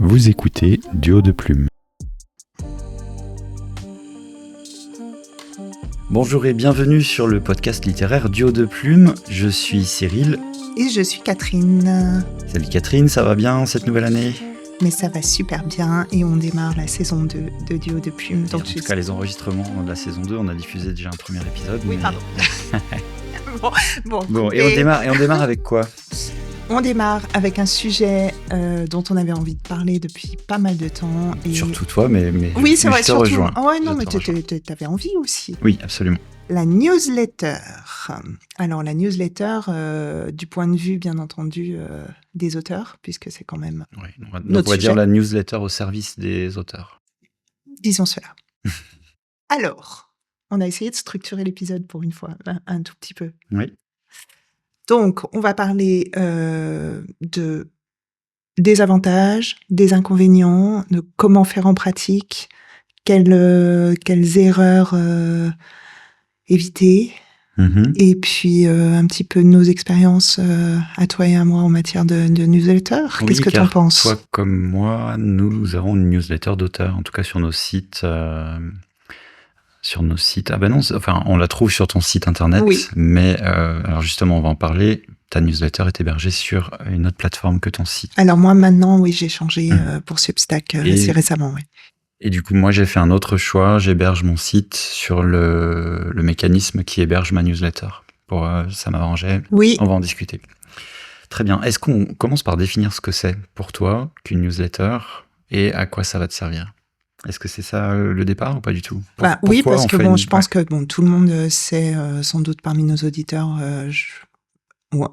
Vous écoutez Duo de Plume. Bonjour et bienvenue sur le podcast littéraire Duo de Plume. Je suis Cyril. Et je suis Catherine. Salut Catherine, ça va bien cette nouvelle année ? Mais ça va super bien et on démarre la saison 2 de Duo de Plume. Donc, en tout cas, les enregistrements de la saison 2, on a diffusé déjà un premier épisode. Oui, pardon. Bon, et on démarre avec quoi ? On démarre avec un sujet dont on avait envie de parler depuis pas mal de temps. Et... Surtout toi, mais oui, c'est vrai, je te surtout. rejoins. Oh, ouais, non, mais t'avais envie aussi. Oui, absolument. La newsletter. Alors, la newsletter, du point de vue, bien entendu, des auteurs, puisque c'est quand même on va dire la newsletter au service des auteurs. Disons cela. Alors, on a essayé de structurer l'épisode pour une fois, un tout petit peu. Oui. Donc, on va parler des avantages, des inconvénients, de comment faire en pratique, quelles erreurs éviter, et puis un petit peu nos expériences à toi et à moi en matière de newsletter. Oui, qu'est-ce que tu en penses ? Toi comme moi, nous avons une newsletter d'auteurs, en tout cas sur nos sites. Ah ben non, enfin on la trouve sur ton site internet, oui. Mais alors justement on va en parler. Ta newsletter est hébergée sur une autre plateforme que ton site. Alors moi maintenant, oui, j'ai changé pour Substack assez récemment, oui. Et du coup, moi, j'ai fait un autre choix. J'héberge mon site sur le mécanisme qui héberge ma newsletter. Ça m'arrangeait. Oui. On va en discuter. Très bien. Est-ce qu'on commence par définir ce que c'est pour toi qu'une newsletter et à quoi ça va te servir ? Est-ce que c'est ça le départ ou pas du tout ? Oui, parce que je pense que tout le monde sait, sans doute parmi nos auditeurs,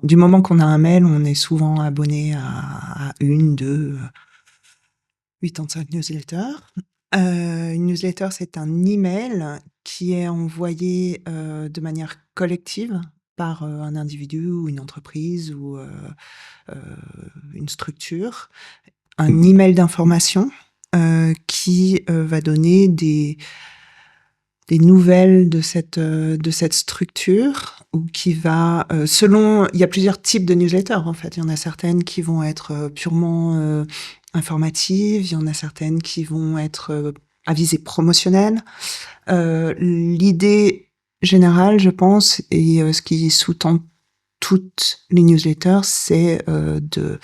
du moment qu'on a un mail, on est souvent abonné à 1, 2, 85 newsletters. Une newsletter, c'est un email qui est envoyé de manière collective par un individu ou une entreprise ou une structure. Un email d'information qui va donner des nouvelles de cette structure, ou qui va il y a plusieurs types de newsletters en fait. Il y en a certaines qui vont être purement informatives, il y en a certaines qui vont être à visée promotionnelle. L'idée générale, je pense, et ce qui sous-tend toutes les newsletters, c'est de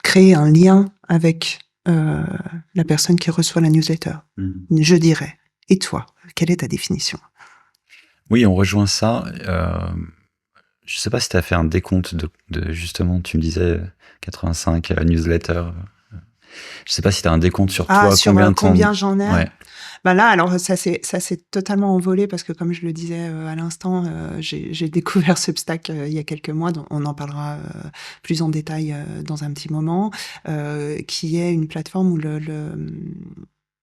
créer un lien avec la personne qui reçoit la newsletter, je dirais. Et toi, quelle est ta définition ? Oui, on rejoint ça. Je ne sais pas si tu as fait un décompte de justement, tu me disais 85 newsletters. Je ne sais pas si tu as un décompte sur toi. Combien j'en ai. Ouais. Ben là, alors ça s'est totalement envolé parce que, comme je le disais à l'instant, j'ai découvert Substack il y a quelques mois, dont on en parlera plus en détail dans un petit moment, qui est une plateforme où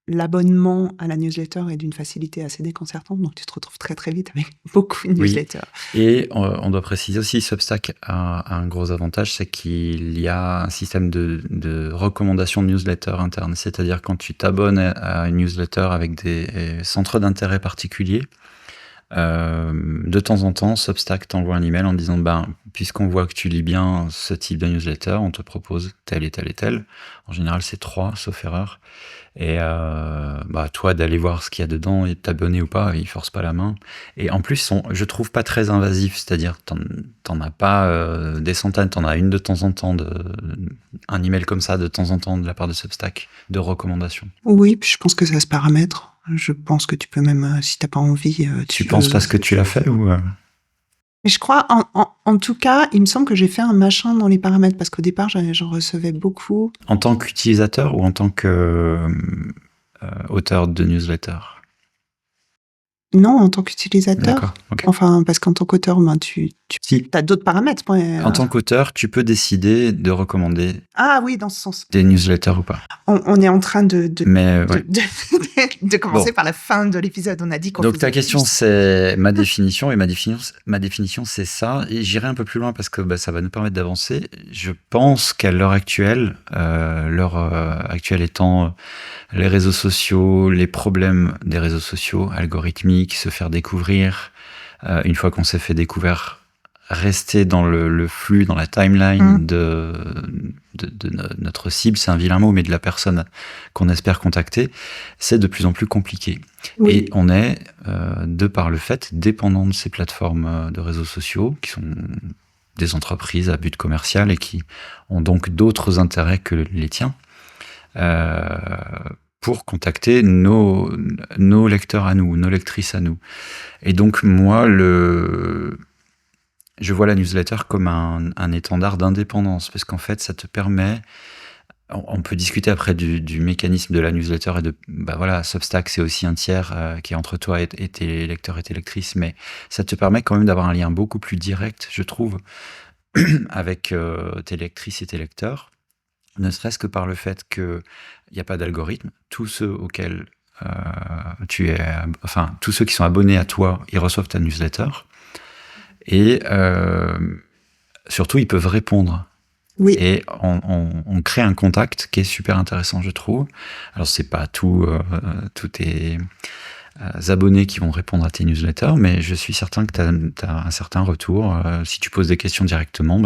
l'abonnement à la newsletter est d'une facilité assez déconcertante, donc tu te retrouves très très vite avec beaucoup de newsletters. Oui. Et on doit préciser aussi, Substack a un gros avantage, c'est qu'il y a un système de recommandation de newsletter interne. C'est-à-dire quand tu t'abonnes à une newsletter avec des centres d'intérêt particuliers, de temps en temps, Substack t'envoie un email en disant puisqu'on voit que tu lis bien ce type de newsletter, on te propose tel et tel et tel. En général, c'est 3, sauf erreur. Et toi d'aller voir ce qu'il y a dedans et de t'abonner ou pas, ils forcent pas la main. Et en plus, je trouve pas très invasif, c'est-à-dire t'en as pas des centaines, t'en as une de temps en temps, un email comme ça de temps en temps de la part de Substack, de recommandations. Oui, je pense que ça se paramètre. Je pense que tu peux même, si t'as pas envie... Tu penses parce que tu l'as fait ou... Mais je crois, en tout cas, il me semble que j'ai fait un machin dans les paramètres, parce qu'au départ, j'en recevais beaucoup. En tant qu'utilisateur ou en tant que auteur de newsletter ? Non, en tant qu'utilisateur. D'accord, okay. Enfin, parce qu'en tant qu'auteur, tu as d'autres paramètres. En tant qu'auteur, tu peux décider de recommander dans ce sens. Des newsletters ou pas. On est en train de commencer par la fin de l'épisode. On a dit qu'on Donc ta question, c'est ma définition, et ma définition, c'est ça. Et j'irai un peu plus loin parce que ça va nous permettre d'avancer. Je pense qu'à l'heure actuelle, étant les réseaux sociaux, les problèmes des réseaux sociaux algorithmiques, se faire découvrir. Une fois qu'on s'est fait découvrir, rester dans le flux, dans la timeline de notre cible, c'est un vilain mot, mais de la personne qu'on espère contacter, c'est de plus en plus compliqué. Oui. Et on est, de par le fait, dépendant de ces plateformes de réseaux sociaux, qui sont des entreprises à but commercial et qui ont donc d'autres intérêts que les tiens, pour contacter nos lecteurs à nous, nos lectrices à nous. Et donc, moi, je vois la newsletter comme un étendard d'indépendance, parce qu'en fait, ça te permet... On peut discuter après du mécanisme de la newsletter et de... Substack, c'est aussi un tiers qui est entre toi et tes lecteurs et tes lectrices, mais ça te permet quand même d'avoir un lien beaucoup plus direct, je trouve, avec tes lectrices et tes lecteurs, ne serait-ce que par le fait qu'il n'y a pas d'algorithme. Tous ceux auxquels tous ceux qui sont abonnés à toi, ils reçoivent ta newsletter. Et surtout, ils peuvent répondre. Oui. Et on crée un contact qui est super intéressant, je trouve. Alors, c'est pas tous tes abonnés qui vont répondre à tes newsletters, mais je suis certain que tu as un certain retour si tu poses des questions directement,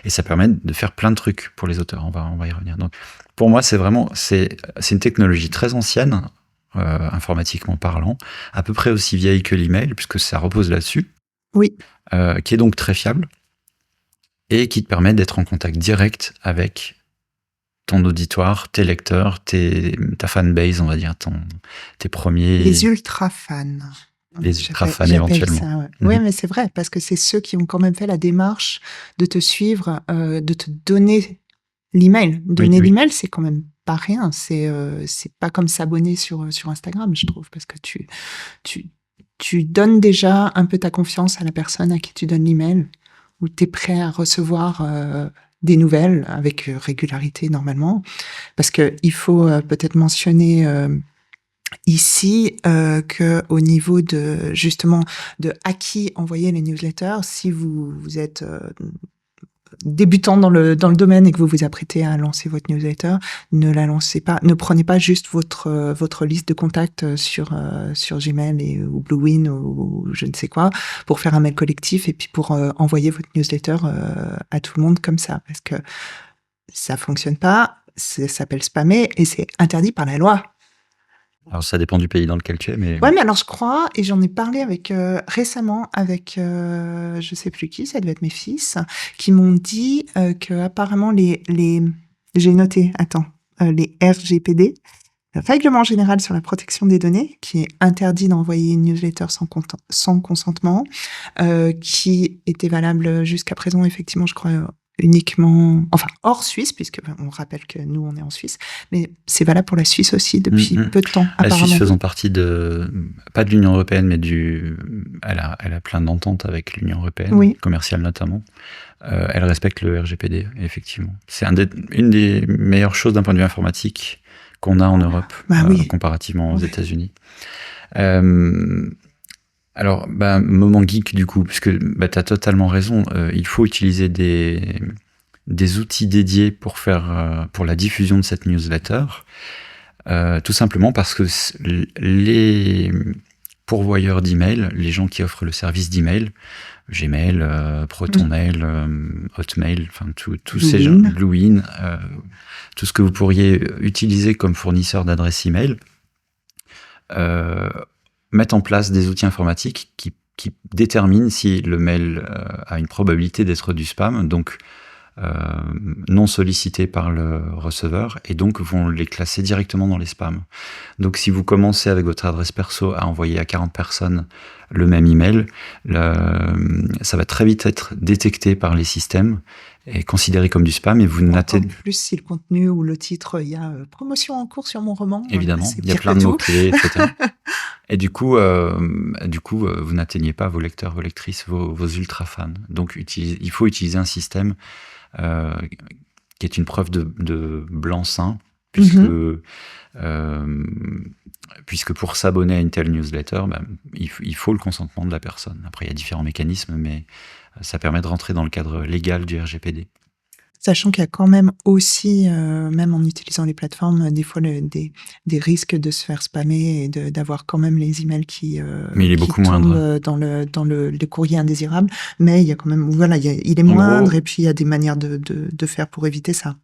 et ça permet de faire plein de trucs pour les auteurs. On va y revenir. Donc, pour moi, c'est une technologie très ancienne, informatiquement parlant, à peu près aussi vieille que l'email, puisque ça repose là-dessus. Oui. Qui est donc très fiable et qui te permet d'être en contact direct avec ton auditoire, tes lecteurs, ta fanbase, on va dire, tes premiers... Les ultra-fans. Les ultra-fans éventuellement. Ça, ouais. Oui, mais c'est vrai, parce que c'est ceux qui ont quand même fait la démarche de te suivre, de te donner l'email. Donner l'email, c'est quand même pas rien. C'est pas comme s'abonner sur Instagram, je trouve, parce que tu donnes déjà un peu ta confiance à la personne à qui tu donnes l'email, où tu es prêt à recevoir des nouvelles avec régularité normalement. Parce qu'il faut peut-être mentionner ici qu'au niveau justement de à qui envoyer les newsletters, si vous êtes débutant dans le domaine et que vous vous apprêtez à lancer votre newsletter, ne la lancez pas, ne prenez pas juste votre liste de contacts sur Gmail ou Bluewin ou je ne sais quoi pour faire un mail collectif et puis pour envoyer votre newsletter à tout le monde comme ça, parce que ça fonctionne pas, ça s'appelle spammer et c'est interdit par la loi. Alors, ça dépend du pays dans lequel tu es, mais... Ouais, mais alors je crois, et j'en ai parlé récemment avec, je sais plus qui, ça devait être mes fils, qui m'ont dit que apparemment j'ai noté, les RGPD, le Règlement général sur la protection des données, qui est interdit d'envoyer une newsletter sans consentement, qui était valable jusqu'à présent, effectivement, je crois, uniquement, enfin hors Suisse, puisque on rappelle que nous on est en Suisse, mais c'est valable pour la Suisse aussi depuis peu de temps. La Suisse faisant partie pas de l'Union européenne, mais elle a plein d'ententes avec l'Union européenne, commerciale notamment. Elle respecte le RGPD, effectivement. C'est une des meilleures choses d'un point de vue informatique qu'on a en Europe, comparativement aux États-Unis. Alors, moment geek du coup, puisque tu as totalement raison, il faut utiliser des outils dédiés pour la diffusion de cette newsletter, tout simplement parce que les pourvoyeurs d'email, les gens qui offrent le service d'email, Gmail, ProtonMail, Hotmail, enfin tous ces gens, Bluewin, tout ce que vous pourriez utiliser comme fournisseur d'adresse email, mettre en place des outils informatiques qui déterminent si le mail a une probabilité d'être du spam, donc non sollicité par le receveur, et donc vont les classer directement dans les spams. Donc si vous commencez avec votre adresse perso à envoyer à 40 personnes le même email, ça va très vite être détecté par les systèmes et considéré comme du spam, et vous n'atteignez... En plus, si le contenu ou le titre, il y a promotion en cours sur mon roman. Évidemment, il y a plein de mots-clés, etc. Et du coup, vous n'atteignez pas vos lecteurs, vos lectrices, vos ultra-fans. Donc, il faut utiliser un système qui est une preuve de blanc-seing, puisque pour s'abonner à une telle newsletter, il faut le consentement de la personne. Après, il y a différents mécanismes, mais ça permet de rentrer dans le cadre légal du RGPD. Sachant qu'il y a quand même aussi, même en utilisant les plateformes, des fois des risques de se faire spammer et d'avoir quand même les emails Mais il est qui beaucoup moindre. tombent dans le courrier indésirable. Mais il y a quand même, voilà, il est En moindre gros, et puis il y a des manières de faire pour éviter ça.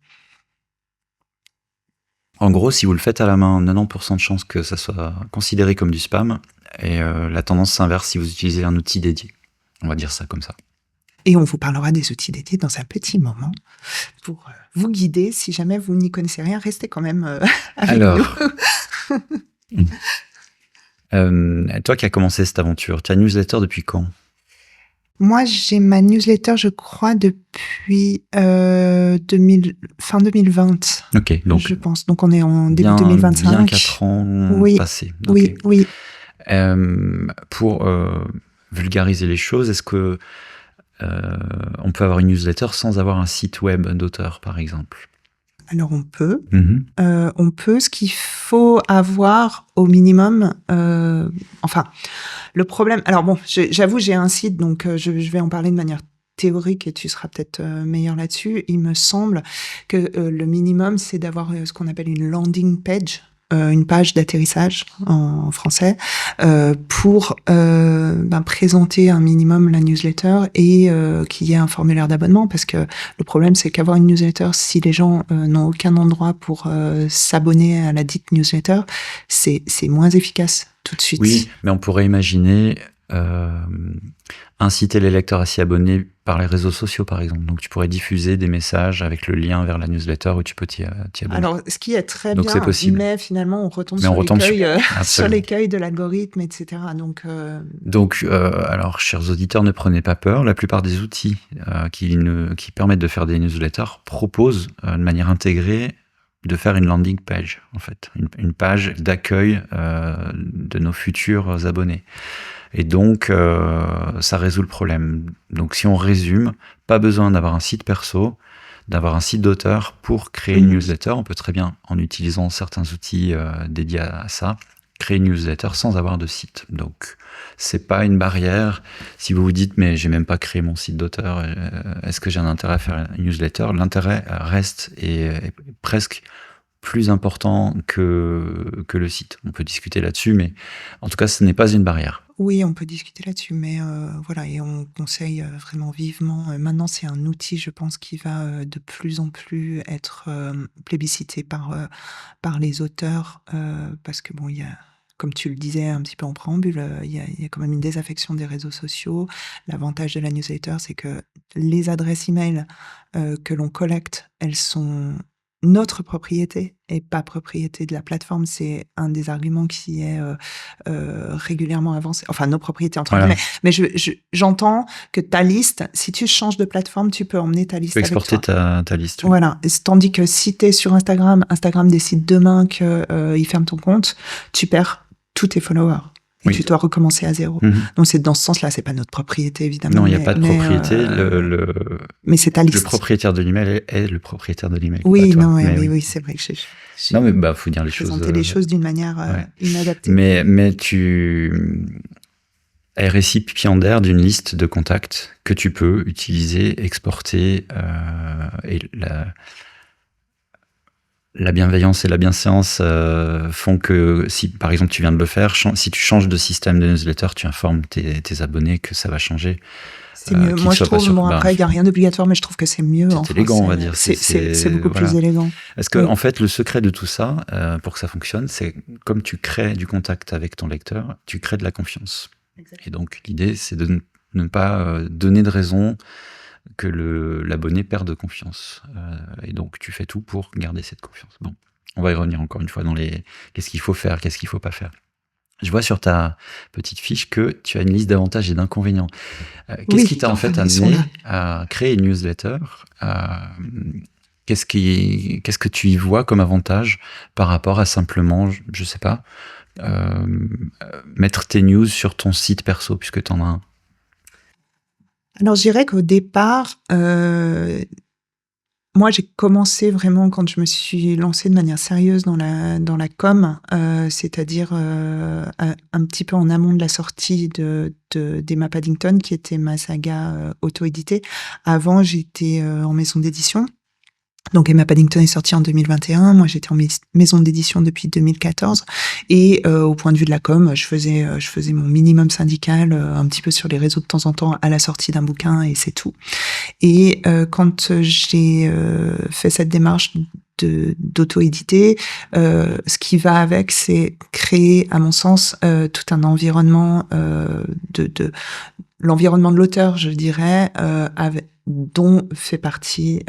En gros, si vous le faites à la main, 90% de chances que ça soit considéré comme du spam, et la tendance s'inverse si vous utilisez un outil dédié. On va dire ça comme ça. Et on vous parlera des outils dédiés dans un petit moment pour vous guider. Si jamais vous n'y connaissez rien, restez quand même avec Alors, nous. toi qui as commencé cette aventure, tu as newsletter depuis quand? Moi, j'ai ma newsletter, je crois, depuis fin 2020. Ok, donc je pense. Donc, on est en début bien 2025. Bien 4 ans Oui, passés. oui, Ok. oui. Pour vulgariser les choses, est-ce que on peut avoir une newsletter sans avoir un site web d'auteur, par exemple? Alors, on peut. Mhm. On peut. Ce qu'il faut avoir au minimum, enfin, le problème. Alors bon, j'avoue, j'ai un site, donc je vais en parler de manière théorique et tu seras peut-être meilleur là-dessus. Il me semble que le minimum, c'est d'avoir ce qu'on appelle une landing page, une page d'atterrissage en français, pour présenter un minimum la newsletter et qu'il y ait un formulaire d'abonnement, parce que le problème, c'est qu'avoir une newsletter, si les gens n'ont aucun endroit pour s'abonner à la dite newsletter, c'est moins efficace tout de suite. Oui, mais on pourrait imaginer inciter les lecteurs à s'y abonner par les réseaux sociaux, par exemple. Donc, tu pourrais diffuser des messages avec le lien vers la newsletter où tu peux t'y abonner. Alors, ce qui est très Donc, bien, c'est possible. mais finalement, on retombe Mais on sur retombe sur l'écueil de l'algorithme, etc. Donc, alors, chers auditeurs, ne prenez pas peur. La plupart des outils qui permettent de faire des newsletters proposent de manière intégrée de faire une landing page, en fait, une page d'accueil de nos futurs abonnés. Et donc, ça résout le problème. Donc, si on résume, pas besoin d'avoir un site perso, d'avoir un site d'auteur pour créer une newsletter. On peut très bien, en utilisant certains outils dédiés à ça, créer une newsletter sans avoir de site. Donc, c'est pas une barrière. Si vous vous dites, mais j'ai même pas créé mon site d'auteur, est-ce que j'ai un intérêt à faire une newsletter? L'intérêt reste et est presque plus important que le site. On peut discuter là-dessus, mais en tout cas, ce n'est pas une barrière. Oui, on peut discuter là-dessus, mais voilà, et on conseille vraiment vivement. Maintenant, c'est un outil, je pense, qui va de plus en plus être plébiscité par les auteurs, parce que bon, il y a, comme tu le disais un petit peu en préambule, il y a quand même une désaffection des réseaux sociaux. L'avantage de la newsletter, c'est que les adresses email que l'on collecte, elles sont notre propriété et pas propriété de la plateforme. C'est un des arguments qui est régulièrement avancé. Enfin, nos propriétés, entre guillemets. Mais j'entends que ta liste, si tu changes de plateforme, tu peux emmener ta liste avec toi. Tu peux exporter ta liste. Oui. Voilà. Tandis que si tu es sur Instagram décide demain qu'il ferme ton compte, tu perds tous tes followers. Et tu dois recommencer à zéro. Donc, c'est dans ce sens-là, c'est pas notre propriété, évidemment. Non, il n'y a pas de propriété. Mais c'est ta liste. Le propriétaire de l'email est le propriétaire de l'email. Oui, non, oui, c'est vrai que non, mais faut dire les choses. Présenter les choses d'une manière inadaptée. Mais tu es récipiendaire d'une liste de contacts que tu peux utiliser, exporter, et la bienveillance et la bienséance font que si, par exemple, tu viens de le faire, si tu changes de système de newsletter, tu informes tes abonnés que ça va changer. C'est mieux. Moi, je trouve, après, il n'y a rien d'obligatoire, mais je trouve que c'est mieux. C'est élégant, on va dire. C'est beaucoup plus élégant. Parce que, en fait, le secret de tout ça, pour que ça fonctionne, c'est comme tu crées du contact avec ton lecteur, tu crées de la confiance. Exactement. Et donc, l'idée, c'est de ne pas donner de raison que l'abonné perde de confiance. Et donc, tu fais tout pour garder cette confiance. Bon, on va y revenir encore une fois dans qu'est-ce qu'il faut faire, qu'est-ce qu'il ne faut pas faire. Je vois sur ta petite fiche que tu as une liste d'avantages et d'inconvénients. Qu'est-ce qui t'a en fait amené à créer une newsletter? Qu'est-ce que tu y vois comme avantage par rapport à simplement, je ne sais pas, mettre tes news sur ton site perso, puisque tu en as un? Alors, je dirais qu'au départ, moi, j'ai commencé vraiment quand je me suis lancée de manière sérieuse dans la com, c'est-à-dire un petit peu en amont de la sortie d'Emma Paddington, qui était ma saga auto-éditée. Avant, j'étais en maison d'édition. Donc Emma Paddington est sortie en 2021, moi j'étais en maison d'édition depuis 2014 et au point de vue de la com, je faisais mon minimum syndical un petit peu sur les réseaux de temps en temps à la sortie d'un bouquin et c'est tout. Et quand j'ai fait cette démarche d'auto-éditer, ce qui va avec, c'est créer, à mon sens, tout un environnement l'environnement de l'auteur, je dirais, dont font partie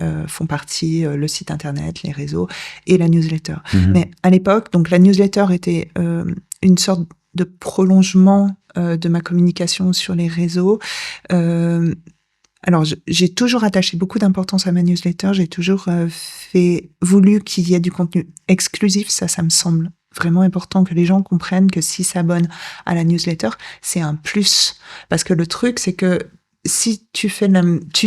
le site internet, les réseaux et la newsletter. Mais à l'époque, donc la newsletter était une sorte de prolongement de ma communication sur les réseaux. Alors, j'ai toujours attaché beaucoup d'importance à ma newsletter. J'ai toujours voulu qu'il y ait du contenu exclusif. Ça me semble vraiment important que les gens comprennent que s'ils s'abonnent à la newsletter, c'est un plus. Parce que le truc, c'est que si tu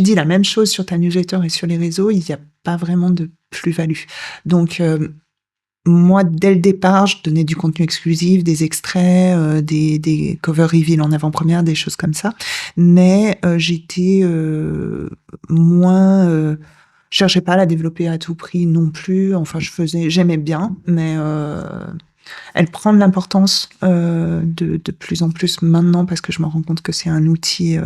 dis la même chose sur ta newsletter et sur les réseaux, il n'y a pas vraiment de plus-value. Donc, moi, dès le départ, je donnais du contenu exclusif, des extraits, des cover reveal en avant-première, des choses comme ça. Mais j'étais moins... je cherchais pas à la développer à tout prix non plus. Enfin, j'aimais bien, mais elle prend de l'importance de plus en plus maintenant parce que je me rends compte que c'est un outil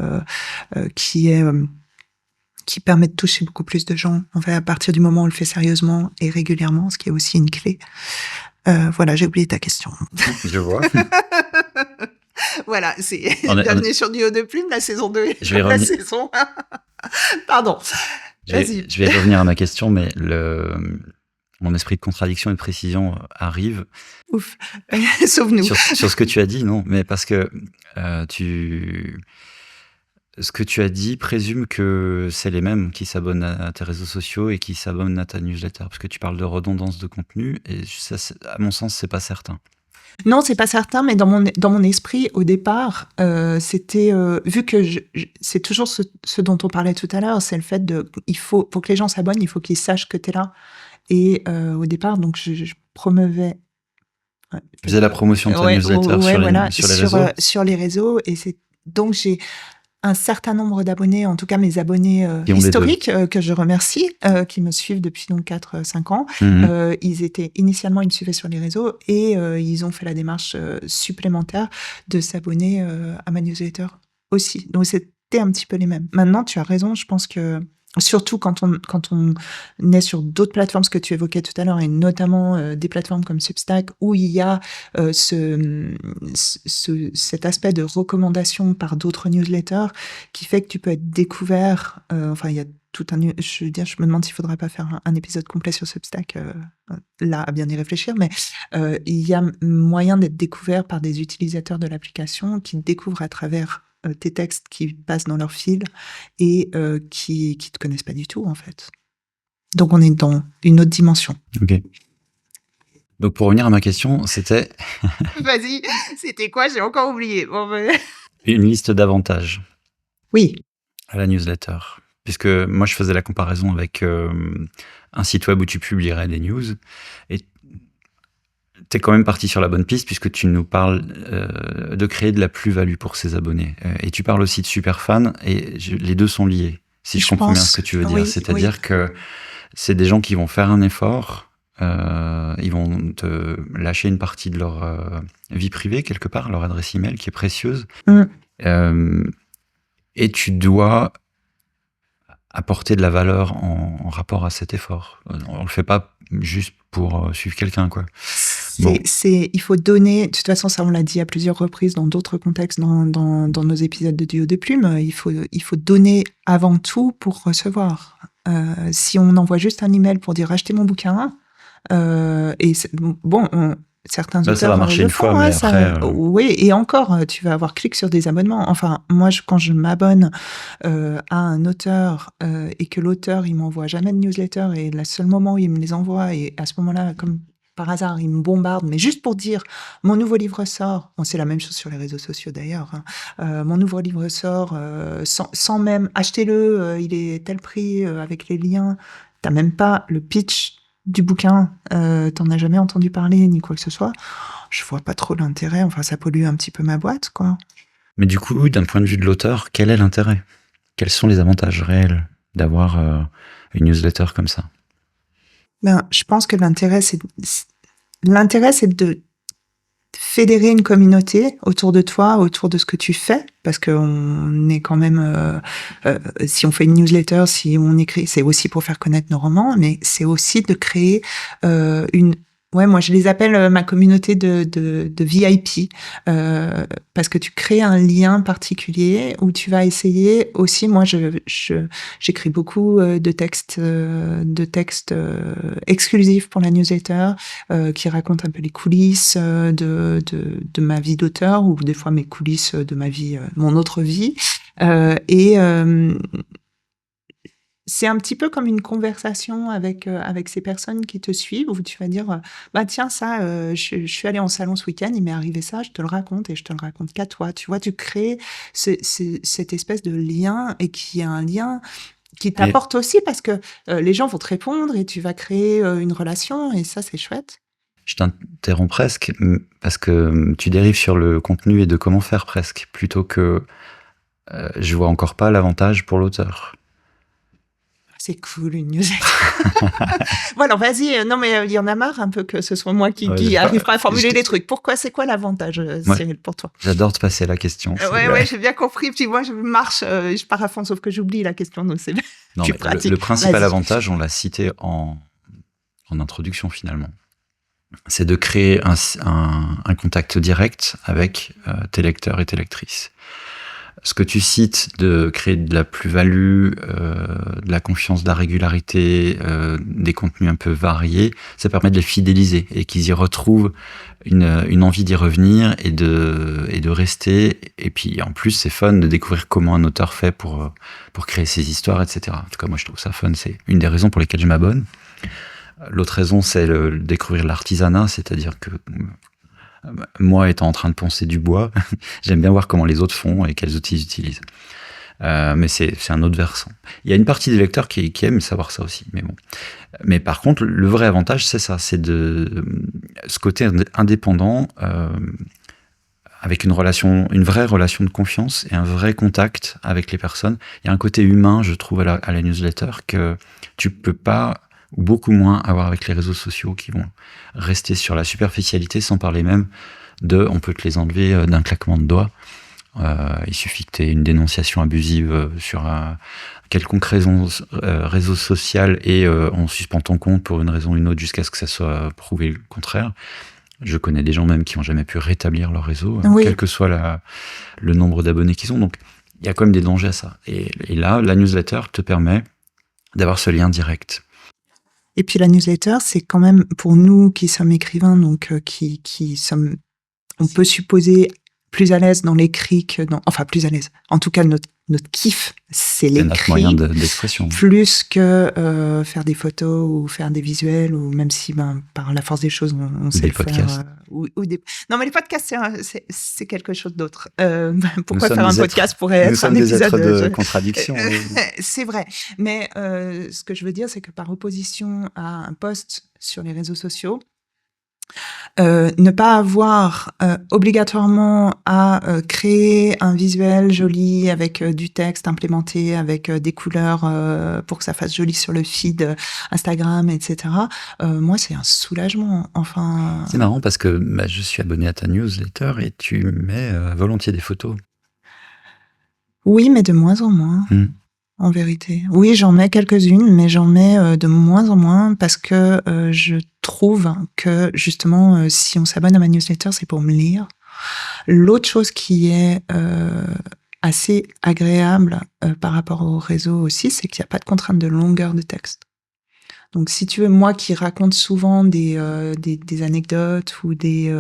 qui permet de toucher beaucoup plus de gens. En fait, à partir du moment où on le fait sérieusement et régulièrement, ce qui est aussi une clé. Voilà, j'ai oublié ta question. Je vois. Voilà, c'est bienvenue sur Duo de Plume, la saison 2 je vais revenir... saison 1. Pardon. Je vais revenir à ma question, mais mon esprit de contradiction et de précision arrive. Ouf, sauve-nous. Sur ce que tu as dit, non, mais parce que ce que tu as dit présume que c'est les mêmes qui s'abonnent à tes réseaux sociaux et qui s'abonnent à ta newsletter, parce que tu parles de redondance de contenu, et ça, à mon sens, c'est pas certain. Non, c'est pas certain, mais dans mon esprit, au départ, c'était vu que c'est toujours ce dont on parlait tout à l'heure, c'est le fait pour que les gens s'abonnent, il faut qu'ils sachent que t'es là. Et au départ, donc je promeuvais. Tu faisais la promotion de ta newsletter sur les réseaux. Sur les réseaux, et donc j'ai un certain nombre d'abonnés, en tout cas mes abonnés historiques, que je remercie, qui me suivent depuis donc 4-5 ans. Ils me suivaient sur les réseaux et ils ont fait la démarche supplémentaire de s'abonner à ma newsletter aussi. Donc c'était un petit peu les mêmes. Maintenant, tu as raison, je pense que surtout quand on est sur d'autres plateformes, ce que tu évoquais tout à l'heure, et notamment des plateformes comme Substack, où il y a cet aspect de recommandation par d'autres newsletters qui fait que tu peux être découvert. Enfin, il y a tout je me demande s'il ne faudrait pas faire un épisode complet sur Substack, là, à bien y réfléchir, mais il y a moyen d'être découvert par des utilisateurs de l'application qui découvrent à travers tes textes qui passent dans leur fil et qui te connaissent pas du tout, en fait. Donc, on est dans une autre dimension. Ok. Donc, pour revenir à ma question, c'était... Vas-y, c'était quoi? J'ai encore oublié. Une liste d'avantages. Oui. À la newsletter. Puisque moi, je faisais la comparaison avec un site web où tu publierais des news. Et t'es quand même parti sur la bonne piste puisque tu nous parles de créer de la plus-value pour ses abonnés. Et tu parles aussi de superfans et les deux sont liés, si je comprends bien ce que tu veux dire. Oui, c'est-à-dire que c'est des gens qui vont faire un effort, ils vont te lâcher une partie de leur vie privée quelque part, leur adresse email qui est précieuse. Et tu dois apporter de la valeur en rapport à cet effort. On le fait pas juste pour suivre quelqu'un, quoi. Il faut donner, de toute façon, ça on l'a dit à plusieurs reprises dans d'autres contextes, dans nos épisodes de Duo de Plume, il faut donner avant tout pour recevoir. Si on envoie juste un email pour dire achetez mon bouquin, certains auteurs ça va marcher une fois, mais après... Oui, et encore, tu vas avoir clic sur des abonnements. Enfin, moi, quand je m'abonne à un auteur et que l'auteur, il m'envoie jamais de newsletter et le seul moment où il me les envoie, et à ce moment-là, comme par hasard, il me bombarde, mais juste pour dire mon nouveau livre sort. Bon, c'est la même chose sur les réseaux sociaux d'ailleurs. Mon nouveau livre sort sans même achetez-le, il est tel prix avec les liens. T'as même pas le pitch du bouquin, t'en as jamais entendu parler ni quoi que ce soit. Je vois pas trop l'intérêt. Enfin, ça pollue un petit peu ma boîte, quoi. Mais du coup, d'un point de vue de l'auteur, quel est l'intérêt? Quels sont les avantages réels d'avoir une newsletter comme ça? Je pense que l'intérêt, c'est de fédérer une communauté autour de toi, autour de ce que tu fais, parce qu'on est quand même, si on fait une newsletter, si on écrit, c'est aussi pour faire connaître nos romans, mais c'est aussi de créer moi je les appelle ma communauté de VIP, parce que tu crées un lien particulier où tu vas essayer aussi. Moi, j'écris beaucoup de textes exclusifs pour la newsletter, qui racontent un peu les coulisses de ma vie d'auteur, ou des fois mes coulisses de ma vie, mon autre vie, c'est un petit peu comme une conversation avec ces personnes qui te suivent, où tu vas dire, bah tiens, ça, je suis allée en salon ce week-end, il m'est arrivé ça, je te le raconte, et je te le raconte qu'à toi. Tu vois, tu crées cette espèce de lien, et qui est un lien qui t'apporte aussi, parce que les gens vont te répondre, et tu vas créer une relation, et ça, c'est chouette. Je t'interromps presque, parce que tu dérives sur le contenu et de comment faire presque, plutôt que je vois encore pas l'avantage pour l'auteur. C'est cool, une newsletter. Voilà, vas-y. Non, mais il y en a marre un peu que ce soit moi qui arrivera à formuler les trucs. Pourquoi, c'est quoi l'avantage, Cyril, pour toi? J'adore te passer la question. Ouais, j'ai bien compris. Puis moi, je marche, je pars à fond, sauf que j'oublie la question, donc c'est bien. Non, mais le principal avantage, on l'a cité en introduction finalement, c'est de créer un contact direct avec tes lecteurs et tes lectrices. Ce que tu cites de créer de la plus-value, de la confiance, de la régularité, des contenus un peu variés, ça permet de les fidéliser et qu'ils y retrouvent une envie d'y revenir et de rester. Et puis en plus, c'est fun de découvrir comment un auteur fait pour créer ses histoires, etc. En tout cas, moi je trouve ça fun. C'est une des raisons pour lesquelles je m'abonne. L'autre raison, c'est découvrir l'artisanat, c'est-à-dire que moi, étant en train de poncer du bois, j'aime bien voir comment les autres font et quels outils ils utilisent. Mais c'est un autre versant. Il y a une partie des lecteurs qui aiment savoir ça aussi. Mais bon. Mais par contre, le vrai avantage, c'est ça, c'est ce côté indépendant, avec une vraie relation de confiance et un vrai contact avec les personnes. Il y a un côté humain, je trouve, à la newsletter que tu peux pas, ou beaucoup moins, avoir avec les réseaux sociaux, qui vont rester sur la superficialité, sans parler même on peut te les enlever d'un claquement de doigts. Il suffit que tu aies une dénonciation abusive sur un quelconque réseau social, et on suspend ton compte pour une raison ou une autre jusqu'à ce que ça soit prouvé le contraire. Je connais des gens même qui n'ont jamais pu rétablir leur réseau, oui, quel que soit le nombre d'abonnés qu'ils ont. Donc, il y a quand même des dangers à ça. Et là, la newsletter te permet d'avoir ce lien direct. Et puis la newsletter, c'est quand même, pour nous qui sommes écrivains, donc qui sommes, on peut supposer, plus à l'aise dans l'écrit que dans... Enfin, plus à l'aise. En tout cas, notre kiff, c'est l'écrit. C'est notre moyen d'expression. Plus que faire des photos ou faire des visuels, ou même si, par la force des choses, on sait des le podcasts. faire. Non, mais les podcasts, c'est quelque chose d'autre. Pourquoi faire un podcast pourrait être un épisode... Nous sommes des êtres de contradiction. C'est vrai. Mais ce que je veux dire, c'est que par opposition à un post sur les réseaux sociaux, ne pas avoir obligatoirement à créer un visuel joli avec du texte implémenté, avec des couleurs pour que ça fasse joli sur le feed Instagram, etc. Moi, c'est un soulagement. Enfin, c'est marrant parce que je suis abonné à ta newsletter et tu mets volontiers des photos. Oui, mais de moins en moins. En vérité. Oui, j'en mets quelques-unes, mais j'en mets de moins en moins, parce que je trouve que, justement, si on s'abonne à ma newsletter, c'est pour me lire. L'autre chose qui est assez agréable par rapport au réseau aussi, c'est qu'il n'y a pas de contrainte de longueur de texte. Donc, si tu veux, moi qui raconte souvent des anecdotes ou des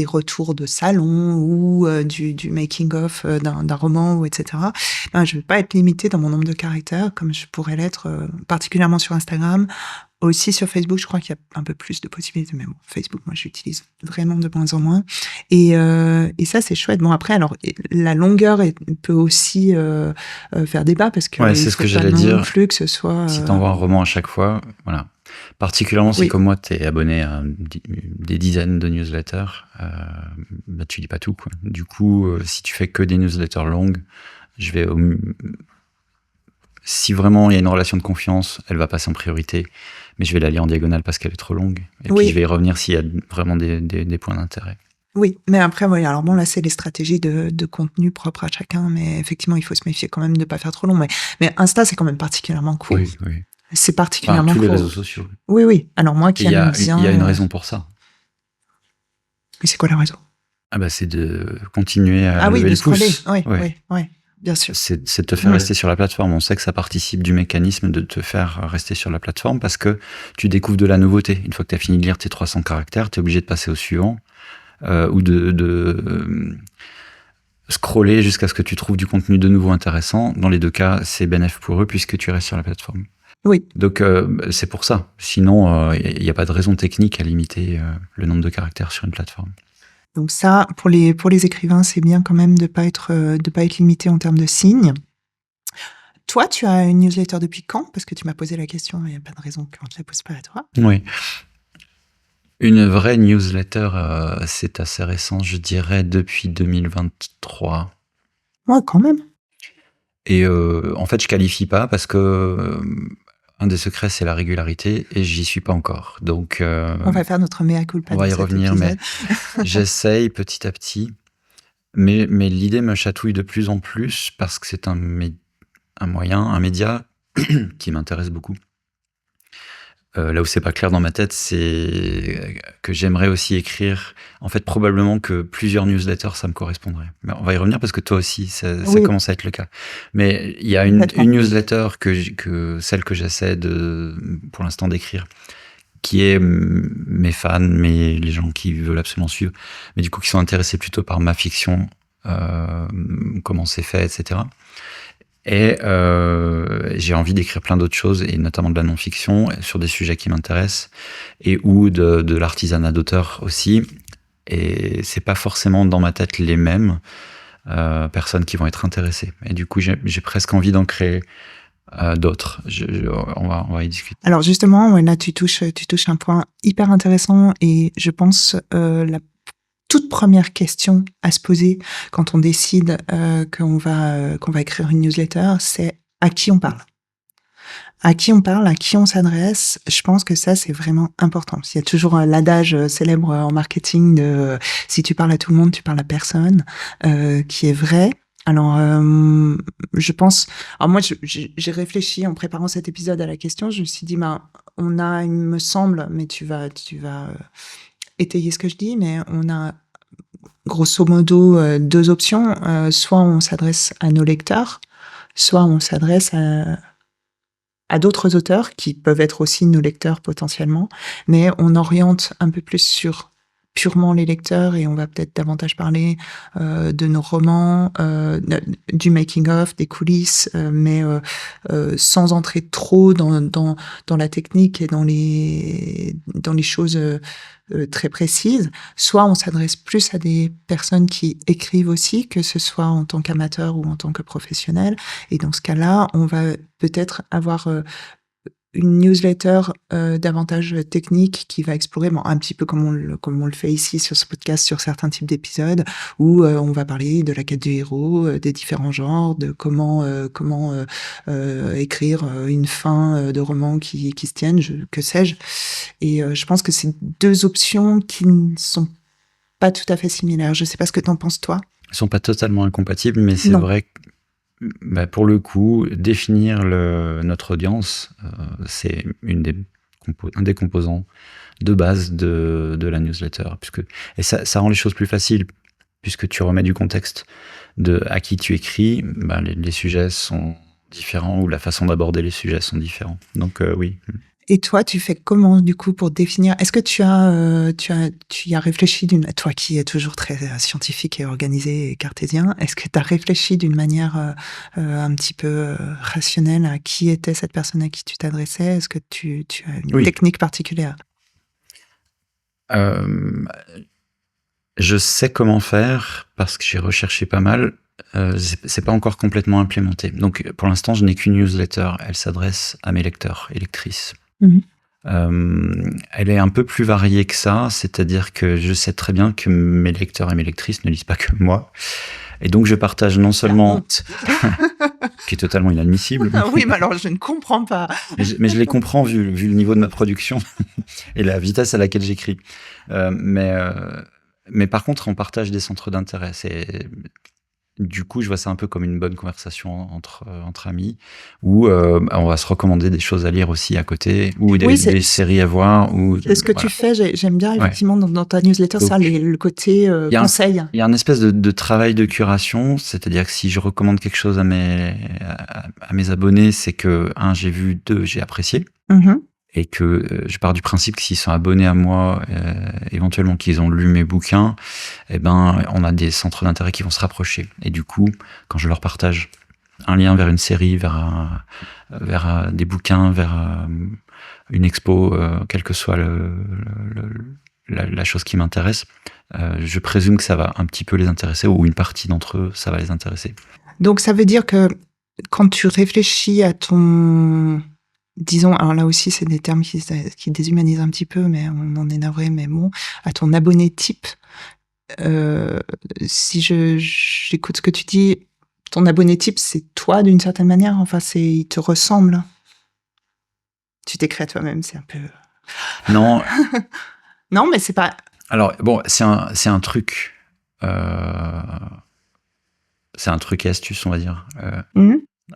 retours de salon, ou du making-of d'un roman, ou etc. Je ne vais pas être limitée dans mon nombre de caractères, comme je pourrais l'être particulièrement sur Instagram. Aussi sur Facebook, je crois qu'il y a un peu plus de possibilités. Mais bon, Facebook, moi, j'utilise vraiment de moins en moins. Et ça, c'est chouette. Bon, après, alors, la longueur peut aussi faire débat, parce que c'est ce que j'allais dire. Plus que ce soit... Si t'envoies un roman à chaque fois, voilà. Particulièrement si, comme moi, t'es abonné à des dizaines de newsletters, tu lis pas tout, quoi. Du coup, si tu fais que des newsletters longues, Si vraiment il y a une relation de confiance, elle va passer en priorité, mais je vais la lire en diagonale parce qu'elle est trop longue. Et puis je vais y revenir s'il y a vraiment des points d'intérêt. Oui, mais après, alors bon, là, c'est les stratégies de contenu propres à chacun, mais effectivement, il faut se méfier quand même de ne pas faire trop long. Mais Insta, c'est quand même particulièrement court. Oui. C'est particulièrement tous court. les réseaux sociaux. Oui. Alors moi qui aime bien... Il y a une raison pour ça. Mais c'est quoi la raison? C'est de continuer à lever le pouce. Oui, bien sûr. C'est de te faire rester sur la plateforme. On sait que ça participe du mécanisme de te faire rester sur la plateforme parce que tu découvres de la nouveauté. Une fois que tu as fini de lire tes 300 caractères, tu es obligé de passer au suivant ou de scroller jusqu'à ce que tu trouves du contenu de nouveau intéressant. Dans les deux cas, c'est bénéfique pour eux puisque tu restes sur la plateforme. Oui. Donc, c'est pour ça. Sinon, il n'y a pas de raison technique à limiter le nombre de caractères sur une plateforme. Donc ça, pour les écrivains, c'est bien quand même de pas être limité en termes de signes. Toi, tu as une newsletter depuis quand? Parce que tu m'as posé la question, il n'y a pas de raison qu'on ne te la pose pas à toi. Oui. Une vraie newsletter, c'est assez récent, je dirais, depuis 2023. Ouais, quand même. Et en fait, je qualifie pas parce que un des secrets, c'est la régularité et j'y suis pas encore. Donc, on va faire notre mea culpa. On va y revenir, mais j'essaye petit à petit. Mais l'idée me chatouille de plus en plus parce que c'est un média qui m'intéresse beaucoup. Là où c'est pas clair dans ma tête, c'est que j'aimerais aussi écrire. En fait, probablement que plusieurs newsletters, ça me correspondrait. Mais on va y revenir parce que toi aussi, ça commence à être le cas. Mais il y a une newsletter celle que j'essaie pour l'instant d'écrire, qui est mes fans, les gens qui veulent absolument suivre, mais du coup qui sont intéressés plutôt par ma fiction, comment c'est fait, etc. Et j'ai envie d'écrire plein d'autres choses, et notamment de la non-fiction, sur des sujets qui m'intéressent, et ou de l'artisanat d'auteur aussi. Et c'est pas forcément dans ma tête les mêmes personnes qui vont être intéressées. Et du coup, j'ai presque envie d'en créer d'autres. On va y discuter. Alors justement, là, tu touches un point hyper intéressant, et je pense la toute première question à se poser quand on décide qu'on va écrire une newsletter, c'est à qui on parle. À qui on parle, à qui on s'adresse. Je pense que ça, c'est vraiment important. Il y a toujours l'adage célèbre en marketing de si tu parles à tout le monde, tu parles à personne, qui est vrai. Alors, je pense... Alors moi, j'ai réfléchi en préparant cet épisode à la question. Je me suis dit, on a, il me semble, mais tu vas étayer ce que je dis, mais on a grosso modo deux options. Soit on s'adresse à nos lecteurs, soit on s'adresse à d'autres auteurs qui peuvent être aussi nos lecteurs potentiellement, mais on oriente un peu plus sur purement les lecteurs, et on va peut-être davantage parler de nos romans, du making-of, des coulisses, mais sans entrer trop dans la technique et dans les choses très précises. Soit on s'adresse plus à des personnes qui écrivent aussi, que ce soit en tant qu'amateur ou en tant que professionnel, et dans ce cas-là, on va peut-être avoir une newsletter davantage technique qui va explorer un petit peu comme on le fait ici sur ce podcast sur certains types d'épisodes, où on va parler de la quête du héros, des différents genres, de comment écrire une fin de roman qui se tienne, que sais-je. Et je pense que c'est deux options qui ne sont pas tout à fait similaires. Je sais pas ce que t'en penses, toi. Elles sont pas totalement incompatibles, mais c'est vrai que pour le coup, définir notre audience, c'est un des composants de base de la newsletter. Et ça rend les choses plus faciles, puisque tu remets du contexte à qui tu écris, les sujets sont différents, ou la façon d'aborder les sujets sont différents. Donc oui. Et toi, tu fais comment, du coup, pour définir? Est-ce que tu y as réfléchi toi qui es toujours très scientifique et organisé et cartésien, est-ce que tu as réfléchi d'une manière un petit peu rationnelle à qui était cette personne à qui tu t'adressais? Est-ce que tu as une technique particulière? Je sais comment faire parce que j'ai recherché pas mal. C'est pas encore complètement implémenté. Donc, pour l'instant, je n'ai qu'une newsletter. Elle s'adresse à mes lecteurs et lectrices. Elle est un peu plus variée que ça, c'est-à-dire que je sais très bien que mes lecteurs et mes lectrices ne lisent pas que moi. Et donc, je partage non seulement... qui est totalement inadmissible. Oui, mais alors je ne comprends pas. mais je les comprends vu le niveau de ma production et la vitesse à laquelle j'écris. Mais par contre, on partage des centres d'intérêt. Du coup, je vois ça un peu comme une bonne conversation entre amis, où on va se recommander des choses à lire aussi à côté, ou des séries à voir. C'est ce que tu fais, j'aime bien effectivement dans ta newsletter, donc, ça, le côté conseil. Il y a un espèce de travail de curation, c'est-à-dire que si je recommande quelque chose à mes abonnés, c'est que, j'ai vu, 2, j'ai apprécié. Mm-hmm. Et que je pars du principe que s'ils sont abonnés à moi, éventuellement qu'ils ont lu mes bouquins, on a des centres d'intérêt qui vont se rapprocher. Et du coup, quand je leur partage un lien vers une série, vers des bouquins, vers une expo, quelle que soit la chose qui m'intéresse, je présume que ça va un petit peu les intéresser, ou une partie d'entre eux, ça va les intéresser. Donc ça veut dire que quand tu réfléchis à ton... Disons, alors là aussi, c'est des termes qui déshumanisent un petit peu, mais on en est navré, mais bon, à ton abonné type, si j'écoute ce que tu dis, ton abonné type, c'est toi d'une certaine manière, enfin, il te ressemble. Tu t'écris à toi-même, c'est un peu... Non. Non, mais c'est pas... Alors, bon, c'est un truc... c'est un truc et astuce, on va dire.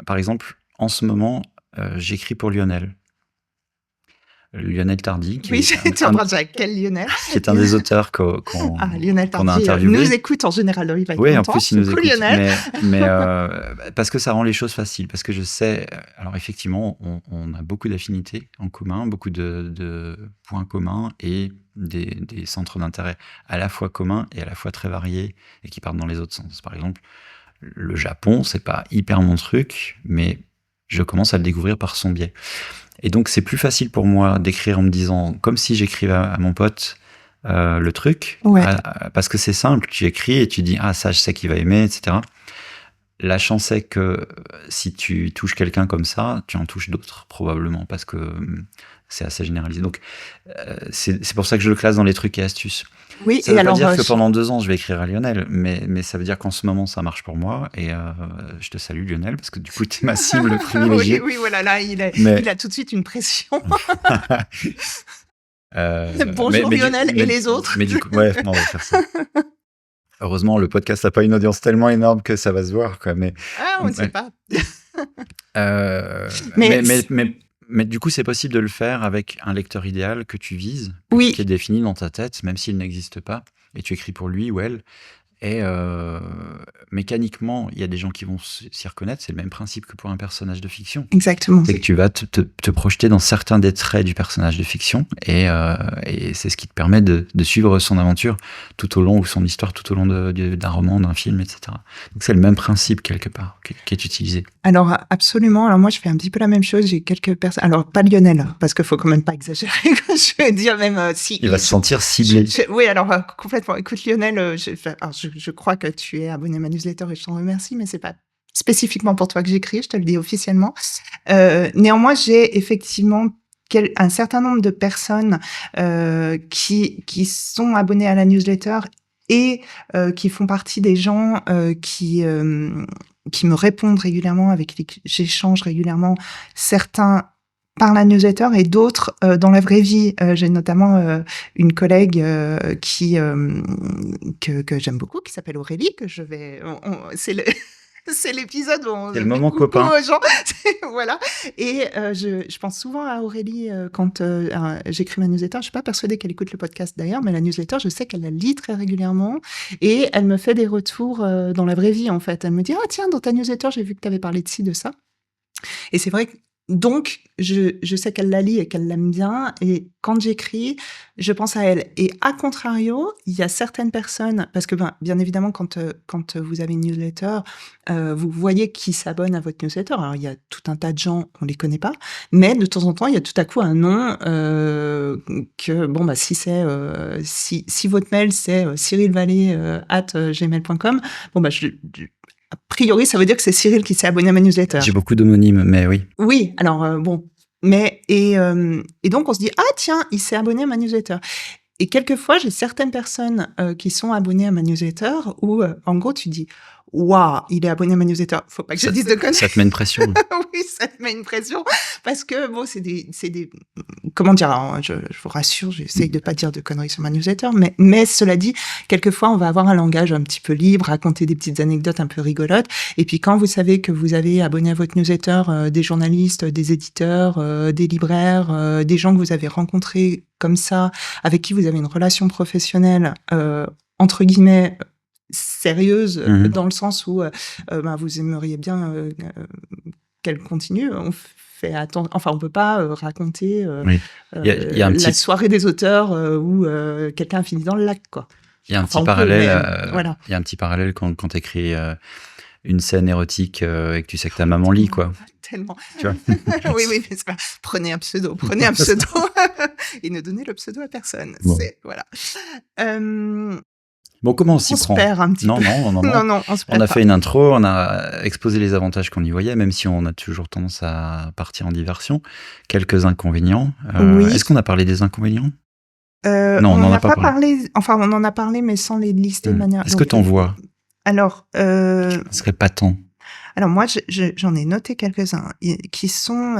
Par exemple, en ce moment... j'écris pour Lionel Tardy. Oui, j'étais en train de dire quel Lionel. Qui est un des auteurs qu'on a interviewé. Nous écoute en général, il va être content. En plus, il nous écoute. Mais parce que ça rend les choses faciles. Parce que je sais, alors effectivement, on a beaucoup d'affinités en commun, beaucoup de points communs et des centres d'intérêt à la fois communs et à la fois très variés et qui partent dans les autres sens. Par exemple, le Japon, c'est pas hyper mon truc, mais je commence à le découvrir par son biais. Et donc, c'est plus facile pour moi d'écrire en me disant, comme si j'écrivais à mon pote le truc, parce que c'est simple, tu écris et tu dis, ça, je sais qu'il va aimer, etc. La chance est que si tu touches quelqu'un comme ça, tu en touches d'autres, probablement, parce que c'est assez généralisé. Donc, c'est pour ça que je le classe dans les trucs et astuces. Oui, ça veut pas dire que pendant 2 ans, je vais écrire à Lionel, mais ça veut dire qu'en ce moment, ça marche pour moi. Et je te salue, Lionel, parce que du coup, tu es ma cible privilégiée. Oui, voilà, là, il a tout de suite une pression. Bonjour Lionel et les autres. Mais du coup, on va faire ça. Heureusement, le podcast n'a pas une audience tellement énorme que ça va se voir, quoi. Mais, on ne sait pas. Mais du coup, c'est possible de le faire avec un lecteur idéal que tu vises, qui est défini dans ta tête, même s'il n'existe pas, et tu écris pour lui ou elle. Et mécaniquement, il y a des gens qui vont s'y reconnaître. C'est le même principe que pour un personnage de fiction. Exactement. C'est que tu vas te projeter dans certains des traits du personnage de fiction, et c'est ce qui te permet de suivre son aventure tout au long, ou son histoire tout au long d'un roman, d'un film, etc. Donc c'est le même principe quelque part qui est utilisé. Alors absolument. Alors moi, je fais un petit peu la même chose. J'ai quelques personnes. Alors pas Lionel, parce qu'il faut quand même pas exagérer. Je veux dire même si. Il va se sentir ciblé. Oui, alors complètement. Écoute Lionel, je crois que tu es abonné à ma newsletter et je t'en remercie, mais c'est pas spécifiquement pour toi que j'écris, je te le dis officiellement. Néanmoins, j'ai effectivement un certain nombre de personnes qui sont abonnées à la newsletter et qui font partie des gens qui me répondent régulièrement, avec qui j'échange régulièrement, certains par la newsletter et d'autres dans la vraie vie. J'ai notamment une collègue que j'aime beaucoup, qui s'appelle Aurélie, que je vais... C'est l'épisode où on... C'est le moment copain. Aux gens. Voilà. Et je pense souvent à Aurélie quand j'écris ma newsletter. Je suis pas persuadée qu'elle écoute le podcast d'ailleurs, mais la newsletter, je sais qu'elle la lit très régulièrement et elle me fait des retours dans la vraie vie, en fait. Elle me dit « Ah tiens, dans ta newsletter, j'ai vu que tu avais parlé de ci, de ça. » Et c'est vrai que donc, je sais qu'elle la lit et qu'elle l'aime bien. Et quand j'écris, je pense à elle. Et à contrario, il y a certaines personnes, parce que bien évidemment, quand vous avez une newsletter, vous voyez qui s'abonne à votre newsletter. Alors, il y a tout un tas de gens, on les connaît pas. Mais de temps en temps, il y a tout à coup un nom que, si votre mail, c'est cyrilvallée@gmail.com, a priori, ça veut dire que c'est Cyril qui s'est abonné à ma newsletter. J'ai beaucoup d'homonymes, mais oui. Oui, alors Et donc, on se dit, ah tiens, il s'est abonné à ma newsletter. Et quelquefois, j'ai certaines personnes qui sont abonnées à ma newsletter où, en gros, tu dis, waouh, il est abonné à ma newsletter. Faut pas que je dise de conneries. Ça te met une pression. Oui, ça te met une pression parce que bon, c'est des, comment dire, alors, je vous rassure, j'essaye de pas dire de conneries sur ma newsletter, mais cela dit, quelquefois, on va avoir un langage un petit peu libre, raconter des petites anecdotes un peu rigolotes. Et puis, quand vous savez que vous avez abonné à votre newsletter des journalistes, des éditeurs, des libraires, des gens que vous avez rencontrés comme ça, avec qui vous avez une relation professionnelle, entre guillemets, sérieuse, dans le sens où vous aimeriez bien qu'elle continue. On fait enfin, on peut pas raconter il y a un la soirée des auteurs où quelqu'un a fini dans le lac, quoi. Il y a un petit parallèle. Voilà. Il y a un petit parallèle quand tu écris une scène érotique et que tu sais que ta maman lit, quoi. Tellement. Tu vois. Oui, mais c'est pas. Prenez un pseudo et ne donnez le pseudo à personne. Bon. Voilà. Bon, comment on s'y prend ? On se perd un petit peu. Non, on a fait une intro, on a exposé les avantages qu'on y voyait, même si on a toujours tendance à partir en diversion. Quelques inconvénients. Oui. Est-ce qu'on a parlé des inconvénients ? Non, on n'en a pas parlé. Enfin, on en a parlé, mais sans les lister de manière. Est-ce que tu en vois ? Alors. Ce serait pas tant. Alors, moi, j'en ai noté quelques-uns qui sont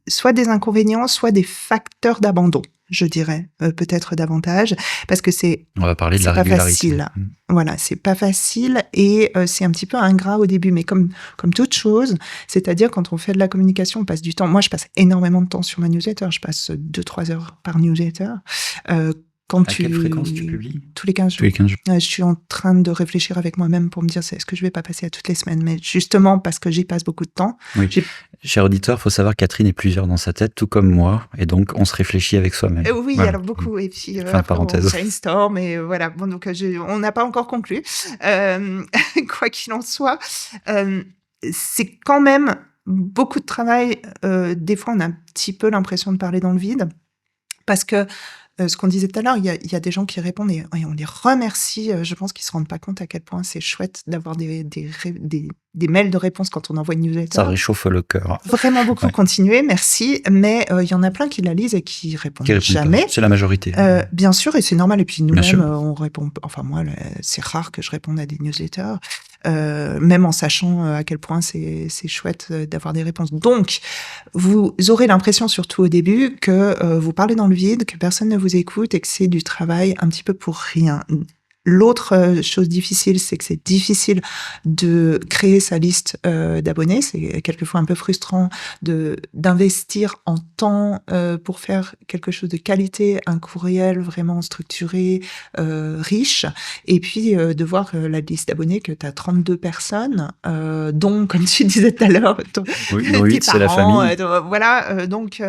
soit des inconvénients, soit des facteurs d'abandon. Je dirais peut-être davantage, parce que on va parler de la régularité. Facile. Voilà, c'est pas facile et c'est un petit peu ingrat au début, mais comme toute chose, c'est-à-dire quand on fait de la communication, on passe du temps. Moi, je passe énormément de temps sur ma newsletter. Je passe 2-3 heures par newsletter. À quelle fréquence tu publies ? Tous les 15 jours. Tous les 15 jours. Je suis en train de réfléchir avec moi-même pour me dire, est-ce que je vais pas passer à toutes les semaines ? Mais justement, parce que j'y passe beaucoup de temps. Oui. Cher auditeur, il faut savoir Catherine est plusieurs dans sa tête, tout comme moi. Et donc, on se réfléchit avec soi-même. Oui, voilà. Alors beaucoup. Et puis, fin de parenthèse. On brainstorm et voilà. Bon, donc, on n'a pas encore conclu. Quoi qu'il en soit, c'est quand même beaucoup de travail. Des fois, on a un petit peu l'impression de parler dans le vide. Parce que ce qu'on disait tout à l'heure, il y a des gens qui répondent et on les remercie. Je pense qu'ils se rendent pas compte à quel point c'est chouette d'avoir des mails de réponse quand on envoie une newsletter. Ça réchauffe le cœur. Vraiment beaucoup. Ouais. Continuez, merci. Mais il y en a plein qui la lisent et qui répondent jamais. C'est la majorité. Bien sûr, et c'est normal. Et puis nous-mêmes, on répond. Enfin moi, c'est rare que je réponde à des newsletters. Même en sachant à quel point c'est chouette d'avoir des réponses. Donc, vous aurez l'impression, surtout au début, que vous parlez dans le vide, que personne ne vous écoute et que c'est du travail un petit peu pour rien. L'autre chose difficile, c'est que c'est difficile de créer sa liste d'abonnés. C'est quelquefois un peu frustrant d'investir en temps pour faire quelque chose de qualité, un courriel vraiment structuré, riche, et puis de voir la liste d'abonnés que tu as 32 personnes, dont, comme tu disais tout à l'heure, oui, c'est la famille. Voilà, donc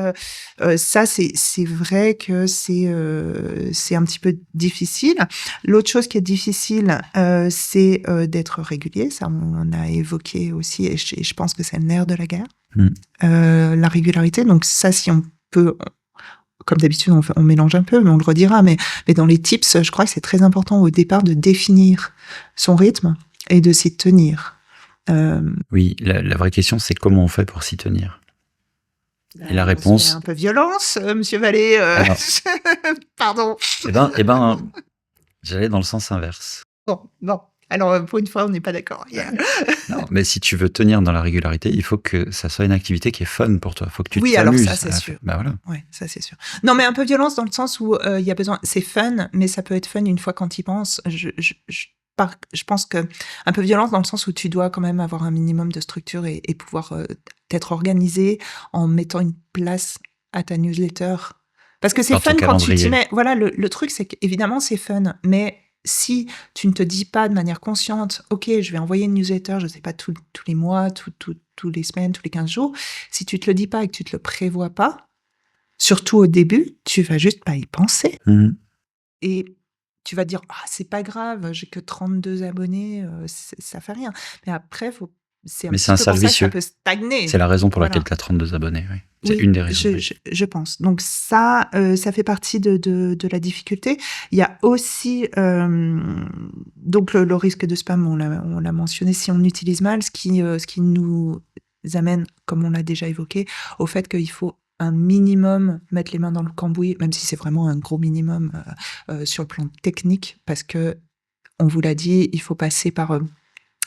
ça, c'est vrai que c'est un petit peu difficile. L'autre chose qui est difficile, c'est d'être régulier. Ça, on a évoqué aussi, et je pense que c'est le nerf de la guerre. La régularité. Donc ça, si on peut, comme d'habitude, on mélange un peu, mais on le redira. Mais dans les tips, je crois que c'est très important au départ de définir son rythme et de s'y tenir. Oui, la vraie question, c'est comment on fait pour s'y tenir. Et la réponse... C'est un peu violence, Monsieur Vallée. Alors... Pardon. Eh ben, j'allais dans le sens inverse. Bon. Alors, pour une fois, on n'est pas d'accord. Yeah. Non, mais si tu veux tenir dans la régularité, il faut que ça soit une activité qui est fun pour toi. Il faut que tu t'amuses. Oui, alors ça, c'est sûr. Bah voilà. Oui, ça, c'est sûr. Non, mais un peu violence dans le sens où il y a besoin... C'est fun, mais ça peut être fun une fois quand tu y penses. Je pense que un peu violence dans le sens où tu dois quand même avoir un minimum de structure et pouvoir t'être organisé en mettant une place à ta newsletter. Parce que c'est fun quand tu t'y mets. Voilà, le truc, c'est qu'évidemment, c'est fun, mais si tu ne te dis pas de manière consciente, ok, je vais envoyer une newsletter, je ne sais pas, tous les mois, tous les semaines, tous les 15 jours, si tu te le dis pas et que tu te le prévois pas, surtout au début, tu vas juste pas y penser. Et tu vas te dire, c'est pas grave, j'ai que 32 abonnés, ça fait rien. Mais après, c'est un cercle vicieux. Ça peut stagner. C'est la raison pour laquelle tu as 32 abonnés. Oui. C'est une des raisons. Je pense. Donc ça fait partie de la difficulté. Il y a aussi donc le risque de spam, on l'a mentionné, si on utilise mal, ce qui nous amène, comme on l'a déjà évoqué, au fait qu'il faut un minimum mettre les mains dans le cambouis, même si c'est vraiment un gros minimum sur le plan technique, parce que, on vous l'a dit, il faut passer par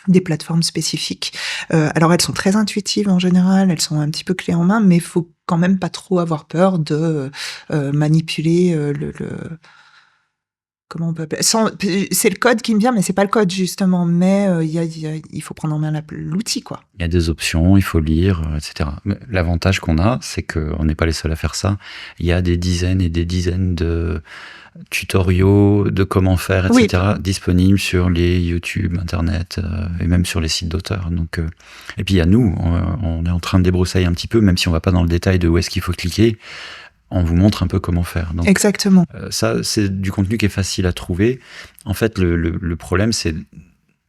des plateformes spécifiques. Alors elles sont très intuitives en général, elles sont un petit peu clés en main, mais il faut quand même pas trop avoir peur de manipuler comment on peut appeler c'est le code qui me vient, mais c'est pas le code justement, mais il faut prendre en main l'outil, quoi. Il y a des options, il faut lire, etc. Mais l'avantage qu'on a, c'est qu'on n'est pas les seuls à faire ça. Il y a des dizaines et des dizaines de tutoriaux de comment faire, etc. disponibles sur les YouTube, Internet et même sur les sites d'auteurs. Donc, et puis il y a nous, on est en train de débroussailler un petit peu, même si on va pas dans le détail de où est-ce qu'il faut cliquer. On vous montre un peu comment faire. Donc, exactement. Ça, c'est du contenu qui est facile à trouver. En fait, le problème, c'est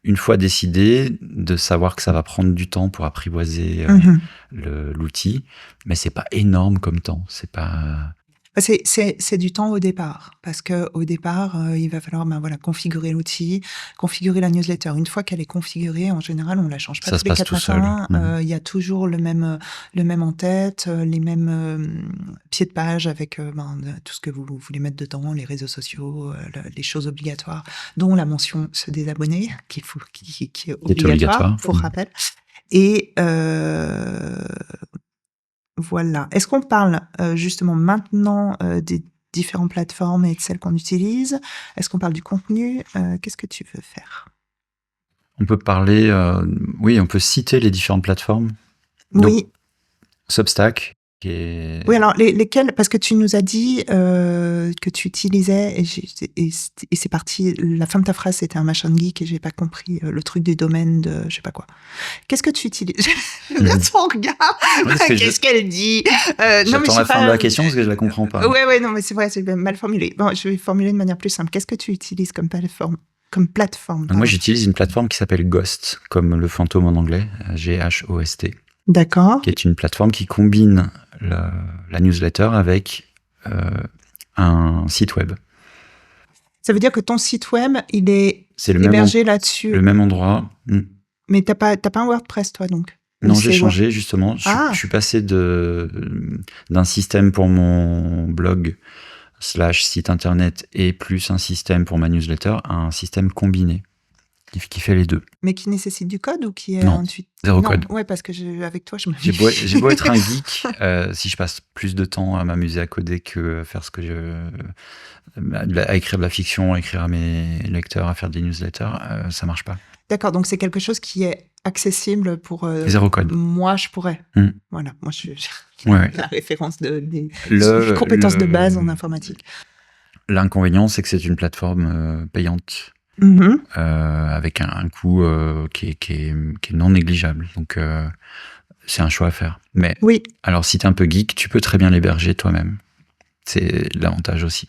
une fois décidé de savoir que ça va prendre du temps pour apprivoiser l'outil, mais c'est pas énorme comme temps. C'est pas. C'est du temps au départ, parce que au départ, il va falloir configurer l'outil, configurer la newsletter. Une fois qu'elle est configurée, en général, on la change pas tous les 4 matins. Il y a toujours le même en tête, les mêmes pieds de page avec tout ce que vous voulez mettre dedans, les réseaux sociaux, les choses obligatoires, dont la mention se désabonner, qui est obligatoire, pour rappel. Et voilà. Est-ce qu'on parle justement maintenant des différentes plateformes et de celles qu'on utilise? Est-ce qu'on parle du contenu? Qu'est-ce que tu veux faire? On peut parler, oui, on peut citer les différentes plateformes. Donc, oui. Substack. Oui, alors lesquelles? Parce que tu nous as dit que tu utilisais, et c'est parti, la fin de ta phrase, c'était un machin geek et j'ai pas compris le truc du domaine de je sais pas quoi. Qu'est-ce que tu utilises? Regarde son regard. Qu'est-ce qu'elle dit? J'attends la fin de la question parce que je la comprends pas. Ouais, non, mais c'est vrai, c'est mal formulé. Bon, je vais formuler de manière plus simple. Qu'est-ce que tu utilises comme plateforme? Moi, j'utilise une plateforme qui s'appelle Ghost, comme le fantôme en anglais, G-H-O-S-T. D'accord. Qui est une plateforme qui combine la newsletter avec un site web. Ça veut dire que ton site web, il est hébergé là-dessus. Le même endroit. Mais t'as pas un WordPress, toi, donc? Non, j'ai changé, justement. Je suis passé d'un système pour mon blog / site internet et plus un système pour ma newsletter à un système combiné qui fait les deux. Mais qui nécessite du code ou qui est intuitif? Zéro code. Ouais, parce que avec toi, je me J'ai beau être un geek, si je passe plus de temps à m'amuser à coder que à faire ce que à écrire de la fiction, à écrire à mes lecteurs, à faire des newsletters, ça marche pas. D'accord, donc c'est quelque chose qui est accessible pour... Zéro code. Moi, je pourrais. Voilà, moi, je suis la référence des compétences de base en informatique. L'inconvénient, c'est que c'est une plateforme payante. Avec un coût qui est non négligeable. Donc, c'est un choix à faire. Mais oui. Alors, si tu es un peu geek, tu peux très bien l'héberger toi-même. C'est l'avantage aussi.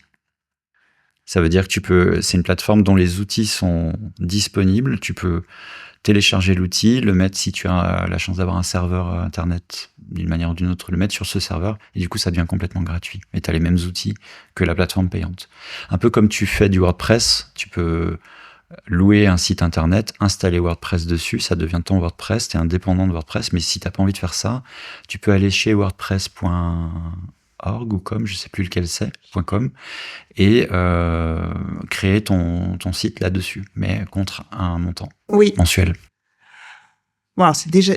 Ça veut dire que c'est une plateforme dont les outils sont disponibles. Tu peux télécharger l'outil, le mettre, si tu as la chance d'avoir un serveur Internet d'une manière ou d'une autre, le mettre sur ce serveur, et du coup, ça devient complètement gratuit. Et tu as les mêmes outils que la plateforme payante. Un peu comme tu fais du WordPress, tu peux louer un site Internet, installer WordPress dessus, ça devient ton WordPress, tu es indépendant de WordPress, mais si tu n'as pas envie de faire ça, tu peux aller chez wordpress.org ou .com, je ne sais plus lequel c'est, .com, et créer ton site là-dessus, mais contre un montant mensuel. Bon, c'est déjà...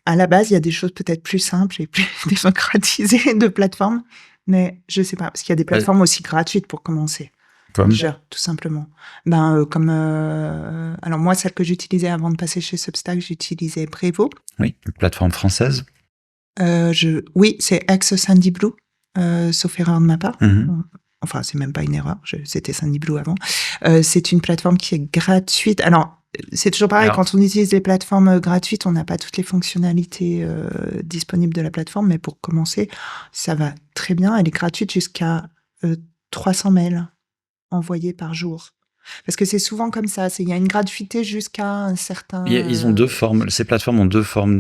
à la base, il y a des choses peut-être plus simples et plus démocratisées de plateformes, mais je ne sais pas, parce qu'il y a des plateformes aussi gratuites pour commencer. Comme déjà, tout simplement. Alors moi, celle que j'utilisais avant de passer chez Substack, j'utilisais Brevo. Oui, une plateforme française. Oui, c'est ex-Sandy Blue, sauf erreur de ma part. Enfin, c'est même pas une erreur, c'était Sandy Blue avant. C'est une plateforme qui est gratuite. Alors, c'est toujours pareil, quand on utilise les plateformes gratuites, on n'a pas toutes les fonctionnalités disponibles de la plateforme, mais pour commencer, ça va très bien. Elle est gratuite jusqu'à 300 mails envoyés par jour. Parce que c'est souvent comme ça, il y a une gratuité jusqu'à un certain... Ils ont deux formes, ces plateformes ont deux formes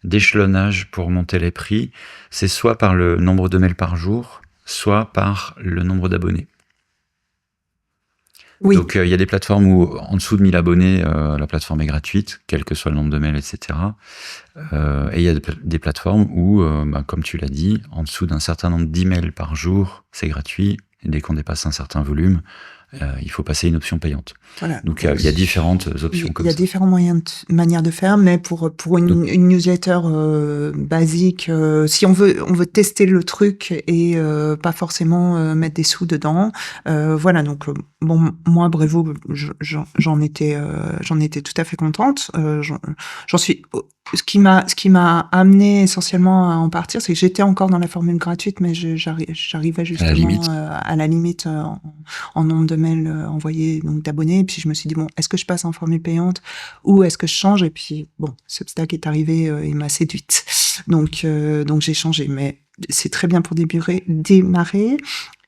d'échelonnage pour monter les prix. C'est soit par le nombre de mails par jour, soit par le nombre d'abonnés. Oui. Donc, il y a des plateformes où, en dessous de 1000 abonnés, la plateforme est gratuite, quel que soit le nombre de mails, etc. Et il y a des plateformes où, comme tu l'as dit, en dessous d'un certain nombre d'emails par jour, c'est gratuit. Et dès qu'on dépasse un certain volume, il faut passer une option payante. Voilà. Donc, il y a différentes options comme ça. Il y a différents manières de faire, mais pour une newsletter basique, si on veut tester le truc et pas forcément mettre des sous dedans, voilà. Donc bon, moi Brevo, j'en étais tout à fait contente. J'en suis. Ce qui m'a amené essentiellement à en partir, c'est que j'étais encore dans la formule gratuite, mais j'arrivais justement à la limite en nombre de mails envoyés, donc d'abonnés. Et puis je me suis dit, bon, est-ce que je passe en formule payante ou est-ce que je change? Et puis bon, Substack est arrivé et m'a séduite. Donc j'ai changé. Mais c'est très bien pour démarrer.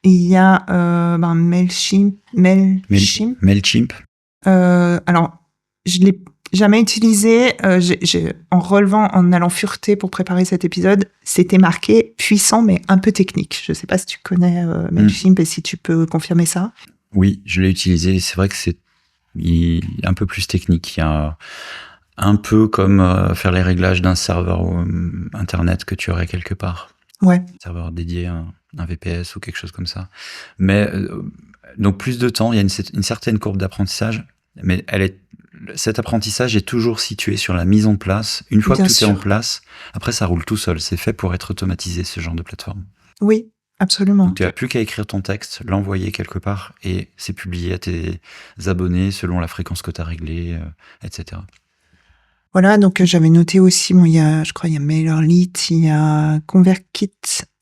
Il y a Mailchimp. Mailchimp. Alors, je l'ai jamais utilisé. En relevant, en allant fureter pour préparer cet épisode, c'était marqué puissant mais un peu technique. Je sais pas si tu connais Mailchimp et si tu peux confirmer ça. Oui, je l'ai utilisé. C'est vrai que c'est un peu plus technique. Il y a un peu comme faire les réglages d'un serveur internet que tu aurais quelque part. Ouais. Un serveur dédié à un VPS ou quelque chose comme ça. Mais donc plus de temps, il y a une certaine courbe d'apprentissage, mais cet apprentissage est toujours situé sur la mise en place. Une fois que tout est en place, après ça roule tout seul. C'est fait pour être automatisé, ce genre de plateforme. Oui, absolument. Donc tu n'as plus qu'à écrire ton texte, l'envoyer quelque part et c'est publié à tes abonnés selon la fréquence que tu as réglée, etc. Voilà, donc j'avais noté aussi, bon, je crois il y a MailerLite, il y a ConvertKit.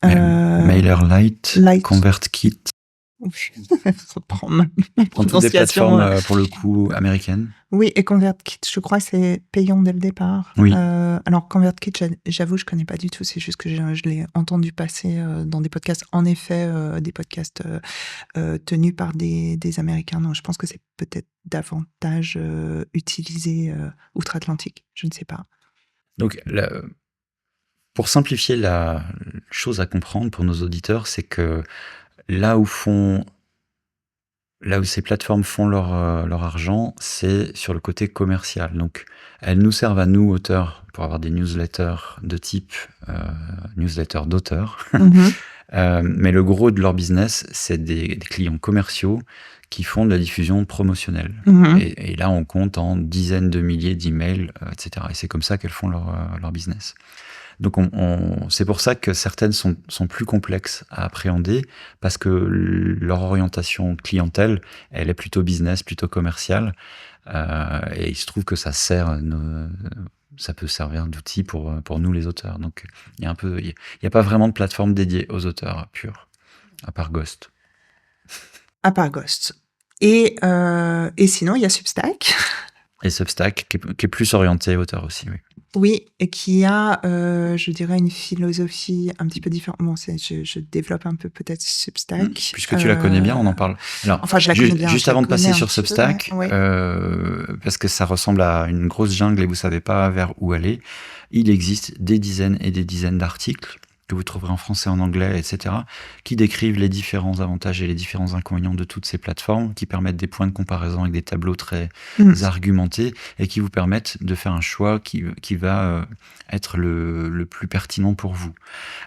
MailerLite, ConvertKit. Ça prend ma toutes des plateformes pour le coup américaines. Oui, et ConvertKit, je crois que c'est payant dès le départ. Oui. Alors ConvertKit, j'avoue, je connais pas du tout. C'est juste que je l'ai entendu passer dans des podcasts. En effet, des podcasts tenus par des Américains. Donc je pense que c'est peut-être davantage utilisé outre-Atlantique. Je ne sais pas. Donc pour simplifier la chose à comprendre pour nos auditeurs, c'est que là où ces plateformes font leur argent, c'est sur le côté commercial. Donc, elles nous servent à nous, auteurs, pour avoir des newsletters de type newsletter d'auteurs. Mais le gros de leur business, c'est des clients commerciaux qui font de la diffusion promotionnelle. Et là, on compte en dizaines de milliers d'emails, etc. Et c'est comme ça qu'elles font leur business. Donc c'est pour ça que certaines sont plus complexes à appréhender parce que leur orientation clientèle, elle est plutôt business, plutôt commerciale. Et il se trouve que ça peut servir d'outil pour nous les auteurs. Donc il y a pas vraiment de plateforme dédiée aux auteurs purs, à part Ghost. À part Ghost. Et sinon, il y a Substack. Et Substack, qui est plus orienté auteur aussi, oui. Oui, et qui a, je dirais, une philosophie un petit peu différente. Bon, je développe un peu peut-être Substack. Puisque tu la connais bien, on en parle. Alors, enfin, je la connais bien. Juste avant de passer sur Substack, ouais. parce que ça ressemble à une grosse jungle et vous savez pas vers où aller, il existe des dizaines et des dizaines d'articles que vous trouverez en français, en anglais, etc., qui décrivent les différents avantages et les différents inconvénients de toutes ces plateformes, qui permettent des points de comparaison avec des tableaux très argumentés et qui vous permettent de faire un choix qui va être le plus pertinent pour vous.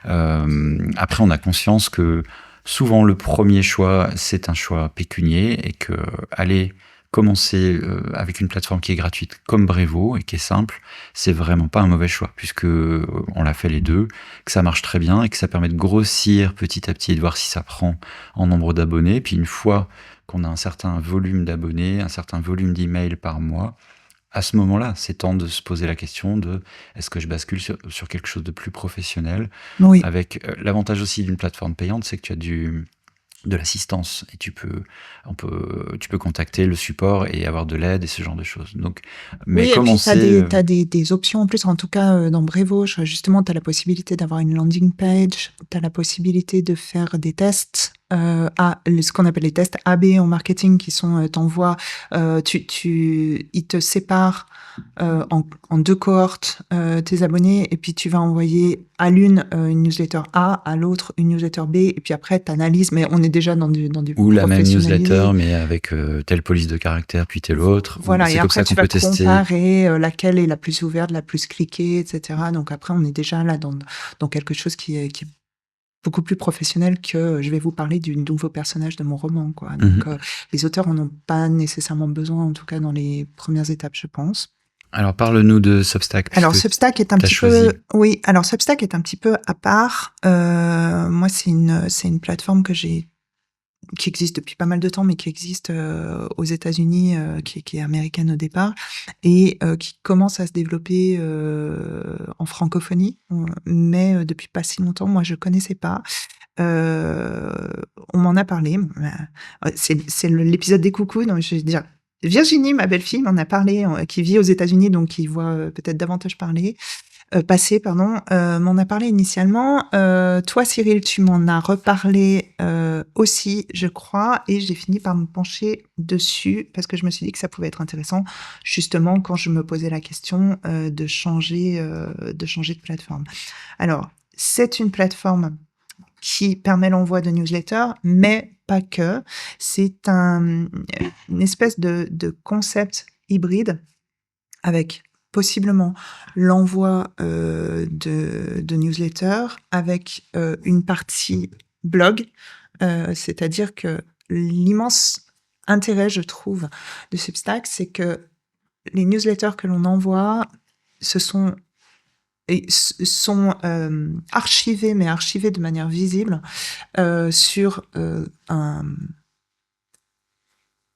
Après, on a conscience que souvent le premier choix, c'est un choix pécunier et que aller commencer avec une plateforme qui est gratuite comme Brevo et qui est simple, c'est vraiment pas un mauvais choix puisque on l'a fait les deux, que ça marche très bien et que ça permet de grossir petit à petit et de voir si ça prend en nombre d'abonnés. Puis une fois qu'on a un certain volume d'abonnés, un certain volume d'emails par mois, à ce moment-là, c'est temps de se poser la question de est-ce que je bascule sur quelque chose de plus professionnel. Oui. Avec l'avantage aussi d'une plateforme payante, c'est que tu as de l'assistance et tu peux contacter le support et avoir de l'aide et ce genre de choses. Donc, mais oui, commencer... et puis t'as des options en plus. En tout cas, dans Brevo, justement, t'as la possibilité d'avoir une landing page, t'as la possibilité de faire des tests ce qu'on appelle les tests AB en marketing, qui sont t'envoies, ils te séparent en 2 cohortes tes abonnés, et puis tu vas envoyer à l'une une newsletter A, à l'autre une newsletter B, et puis après t'analyses, mais on est déjà dans du Ou la même professionnalisé. newsletter, mais avec telle police de caractère, puis telle autre. Voilà, C'est et comme après ça tu qu'on vas peut tester. comparer laquelle est la plus ouverte, la plus cliquée, etc. Donc après, on est déjà là dans quelque chose qui est beaucoup plus professionnel que je vais vous parler du nouveau personnage de mon roman, quoi. Donc les auteurs en ont pas nécessairement besoin, en tout cas dans les premières étapes, je pense. Alors, parle-nous de Substack. Alors Substack est un petit peu, oui. Alors Substack est un petit peu à part. Moi, c'est une plateforme qui existe depuis pas mal de temps, mais qui existe aux États-Unis, qui est américaine au départ, et qui commence à se développer en francophonie, mais depuis pas si longtemps. Moi, je connaissais pas. On m'en a parlé. C'est l'épisode des coucous, donc je vais dire. Virginie, ma belle-fille, m'en a parlé, qui vit aux États-Unis, donc qui voit peut-être davantage passer, m'en a parlé initialement. Toi, Cyril, tu m'en as reparlé aussi, je crois, et j'ai fini par me pencher dessus parce que je me suis dit que ça pouvait être intéressant, justement, quand je me posais la question de changer de plateforme. Alors, c'est une plateforme qui permet l'envoi de newsletters, mais pas que. C'est une espèce de concept avec possiblement l'envoi de newsletters avec une partie blog, c'est-à-dire que l'immense intérêt, je trouve, de Substack, c'est que les newsletters que l'on envoie, sont archivés, mais archivés de manière visible sur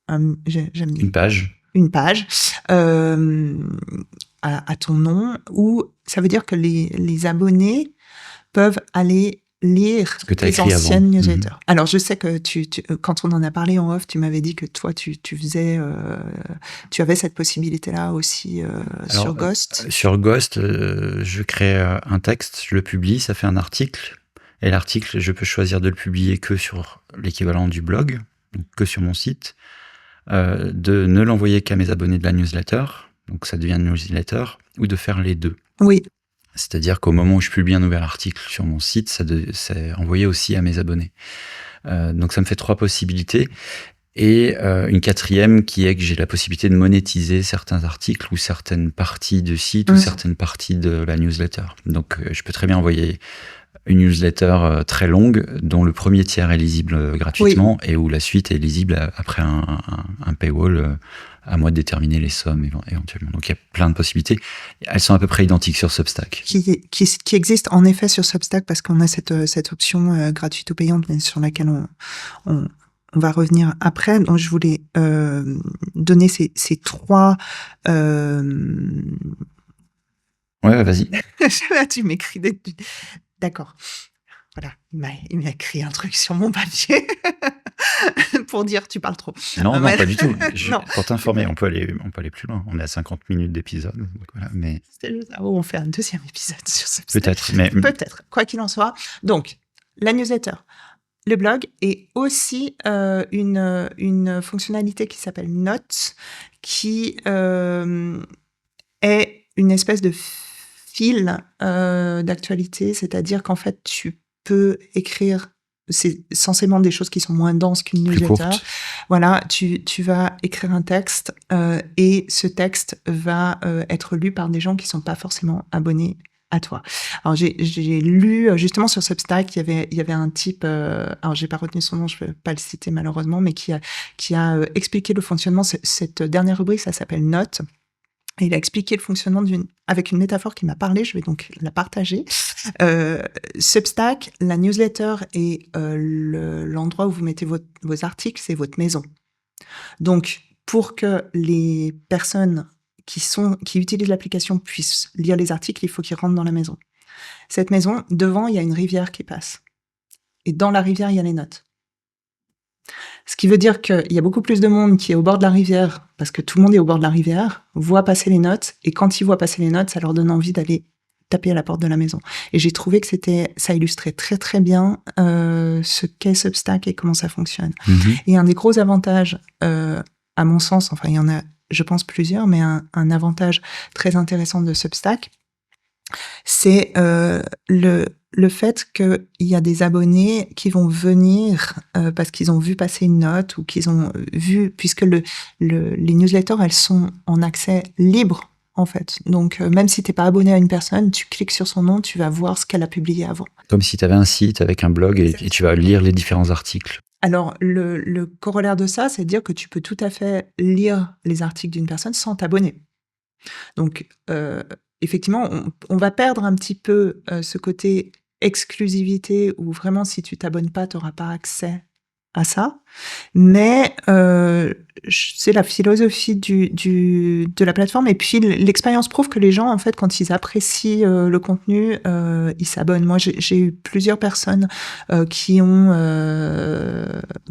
une page. Une page à ton nom, où ça veut dire que les abonnés peuvent aller lire les anciennes newsletters. Alors, je sais que quand on en a parlé en off, tu m'avais dit que toi, tu avais cette possibilité-là aussi sur Ghost. Sur Ghost, je crée un texte, je le publie, ça fait un article. Et l'article, je peux choisir de le publier que sur l'équivalent du blog, donc que sur mon site, de ne l'envoyer qu'à mes abonnés de la newsletter, donc ça devient une newsletter, ou de faire les deux. Oui. C'est-à-dire qu'au moment où je publie un nouvel article sur mon site, c'est envoyé aussi à mes abonnés. Donc ça me fait 3 possibilités. Et une 4e qui est que j'ai la possibilité de monétiser certains articles ou certaines parties du site ou certaines parties de la newsletter. Donc je peux très bien envoyer une newsletter très longue dont le premier tiers est lisible gratuitement et où la suite est lisible après un paywall. À moi de déterminer les sommes éventuellement. Donc il y a plein de possibilités. Elles sont à peu près identiques sur Substack. Qui existe en effet sur Substack parce qu'on a cette option gratuite ou payante, mais sur laquelle on va revenir après. Donc je voulais donner ces 3... Ouais, vas-y. Tu m'écris des... D'accord. Voilà, il m'a écrit un truc sur mon papier pour dire tu parles trop. Non, pas du tout. Pour t'informer, on peut aller plus loin. On est à 50 minutes d'épisode. Voilà, mais... on fait un 2e épisode sur Substack. Peut-être. Peut-être, quoi qu'il en soit. Donc, la newsletter, le blog et aussi une fonctionnalité qui s'appelle Notes, qui est une espèce de fil d'actualité, c'est-à-dire qu'en fait, tu peux écrire, c'est censément des choses qui sont moins denses qu'une newsletter. Voilà, tu vas écrire un texte et ce texte va être lu par des gens qui sont pas forcément abonnés à toi. Alors j'ai lu justement sur Substack, il y avait un type, alors j'ai pas retenu son nom, je peux pas le citer malheureusement, mais qui a expliqué le fonctionnement. Cette dernière rubrique, ça s'appelle Notes. Et il a expliqué le fonctionnement avec une métaphore qui m'a parlé, je vais donc la partager. Substack, la newsletter et l'endroit où vous mettez vos articles, c'est votre maison. Donc, pour que les personnes qui utilisent l'application puissent lire les articles, il faut qu'ils rentrent dans la maison. Cette maison, devant, il y a une rivière qui passe. Et dans la rivière, il y a les notes. Ce qui veut dire qu'il y a beaucoup plus de monde qui est au bord de la rivière, parce que tout le monde est au bord de la rivière, voit passer les notes, et quand ils voient passer les notes, ça leur donne envie d'aller taper à la porte de la maison. Et j'ai trouvé que ça illustrait très très bien ce qu'est Substack et comment ça fonctionne. Et un des gros avantages, à mon sens, enfin il y en a, je pense plusieurs, mais un avantage très intéressant de Substack, c'est le fait qu'il y a des abonnés qui vont venir parce qu'ils ont vu passer une note ou qu'ils ont vu, puisque les newsletters, elles sont en accès libre, en fait. Donc, même si t'es pas abonné à une personne, tu cliques sur son nom, tu vas voir ce qu'elle a publié avant. Comme si tu avais un site avec un blog et tu vas lire les différents articles. Alors, le corollaire de ça, c'est de dire que tu peux tout à fait lire les articles d'une personne sans t'abonner. Donc, effectivement, on va perdre un petit peu ce côté exclusivité où vraiment, si tu t'abonnes pas, tu n'auras pas accès à ça. Mais c'est la philosophie de la plateforme. Et puis, l'expérience prouve que les gens, en fait, quand ils apprécient le contenu, ils s'abonnent. Moi, j'ai eu plusieurs personnes qui ont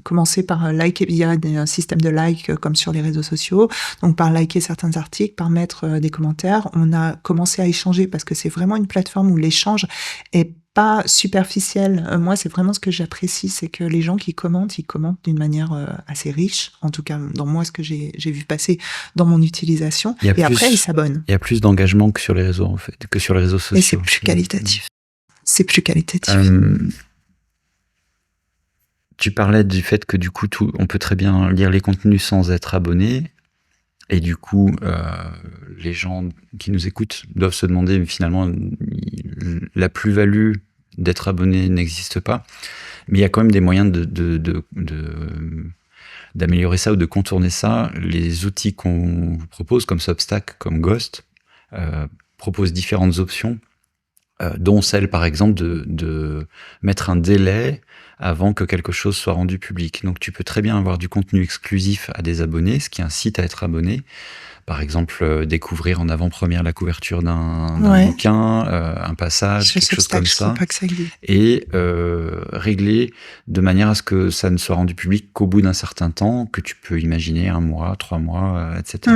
commencé par liker via un système de like comme sur les réseaux sociaux. Donc, par liker certains articles, par mettre des commentaires. On a commencé à échanger parce que c'est vraiment une plateforme où l'échange est pas superficiel. Moi, c'est vraiment ce que j'apprécie, c'est que les gens qui commentent, ils commentent d'une manière assez riche, en tout cas dans moi, ce que j'ai vu passer dans mon utilisation, et après, ils s'abonnent. Il y a plus d'engagement que sur les réseaux, en fait, que sur les réseaux sociaux. Et c'est plus qualitatif. C'est plus qualitatif. Tu parlais du fait que du coup, on peut très bien lire les contenus sans être abonné. Et du coup, les gens qui nous écoutent doivent se demander, mais finalement, la plus-value d'être abonné n'existe pas. Mais il y a quand même des moyens d'améliorer ça ou de contourner ça. Les outils qu'on vous propose, comme Substack, comme Ghost, proposent différentes options, dont celle, par exemple, de mettre un délai avant que quelque chose soit rendu public. Donc tu peux très bien avoir du contenu exclusif à des abonnés, ce qui incite à être abonné. Par exemple, découvrir en avant-première la couverture d'un bouquin, un passage, quelque chose comme ça. Et régler de manière à ce que ça ne soit rendu public qu'au bout d'un certain temps, que tu peux imaginer 1 mois, 3 mois, etc.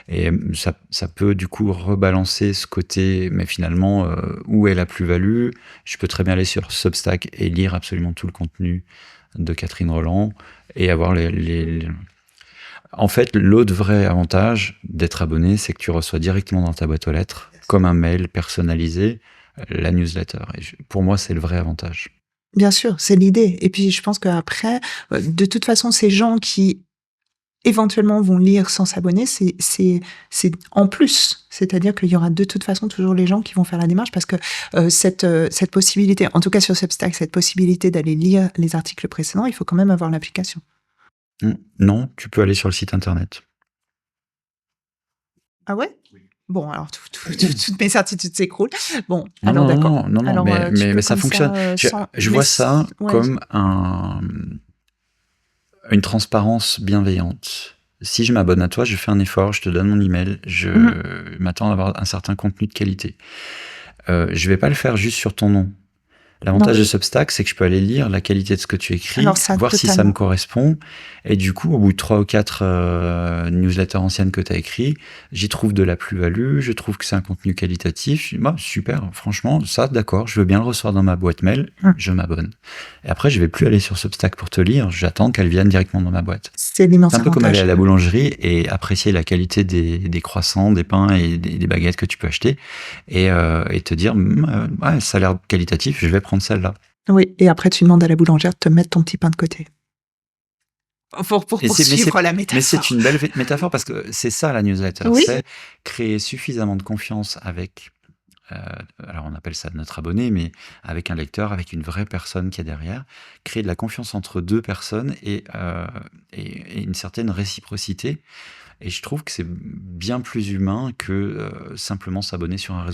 Et ça peut du coup rebalancer ce côté, mais finalement, où est la plus-value? Je peux très bien aller sur Substack et lire absolument tout le contenu de Catherine Rolland et avoir En fait, l'autre vrai avantage d'être abonné, c'est que tu reçois directement dans ta boîte aux lettres, comme un mail personnalisé, la newsletter. Et pour moi, c'est le vrai avantage. Bien sûr, c'est l'idée. Et puis, je pense qu'après, de toute façon, ces gens qui éventuellement vont lire sans s'abonner, c'est en plus. C'est-à-dire qu'il y aura de toute façon toujours les gens qui vont faire la démarche parce que cette possibilité, en tout cas sur Substack, cette possibilité d'aller lire les articles précédents, il faut quand même avoir l'application. Non, tu peux aller sur le site internet. Ah ouais? Bon, alors toutes mes certitudes s'écroulent. Bon, alors d'accord. Non, alors, mais ça fonctionne. Je vois ça comme une transparence bienveillante. Si je m'abonne à toi, je fais un effort, je te donne mon email, je m'attends à avoir un certain contenu de qualité. Je vais pas le faire juste sur ton nom. L'avantage de Substack, c'est que je peux aller lire la qualité de ce que tu écris, voir si ça me correspond. Et du coup, au bout de 3 ou 4 newsletters anciennes que tu as écrits, j'y trouve de la plus-value, je trouve que c'est un contenu qualitatif. Bah, super, franchement, ça, d'accord, je veux bien le recevoir dans ma boîte mail, je m'abonne. Et après, je vais plus aller sur Substack pour te lire, j'attends qu'elle vienne directement dans ma boîte. C'est l'immense avantage. C'est un peu comme aller à la boulangerie et apprécier la qualité des croissants, des pains et des baguettes que tu peux acheter et te dire, ouais, ça a l'air qualitatif, je vais prendre celle-là. Oui, et après tu demandes à la boulangère de te mettre ton petit pain de côté. Pour poursuivre la métaphore. Mais c'est une belle métaphore parce que c'est ça la newsletter, c'est créer suffisamment de confiance avec, alors on appelle ça notre abonné, mais avec un lecteur, avec une vraie personne qui est derrière, créer de la confiance entre 2 personnes et une certaine réciprocité. Et je trouve que c'est bien plus humain que simplement s'abonner sur un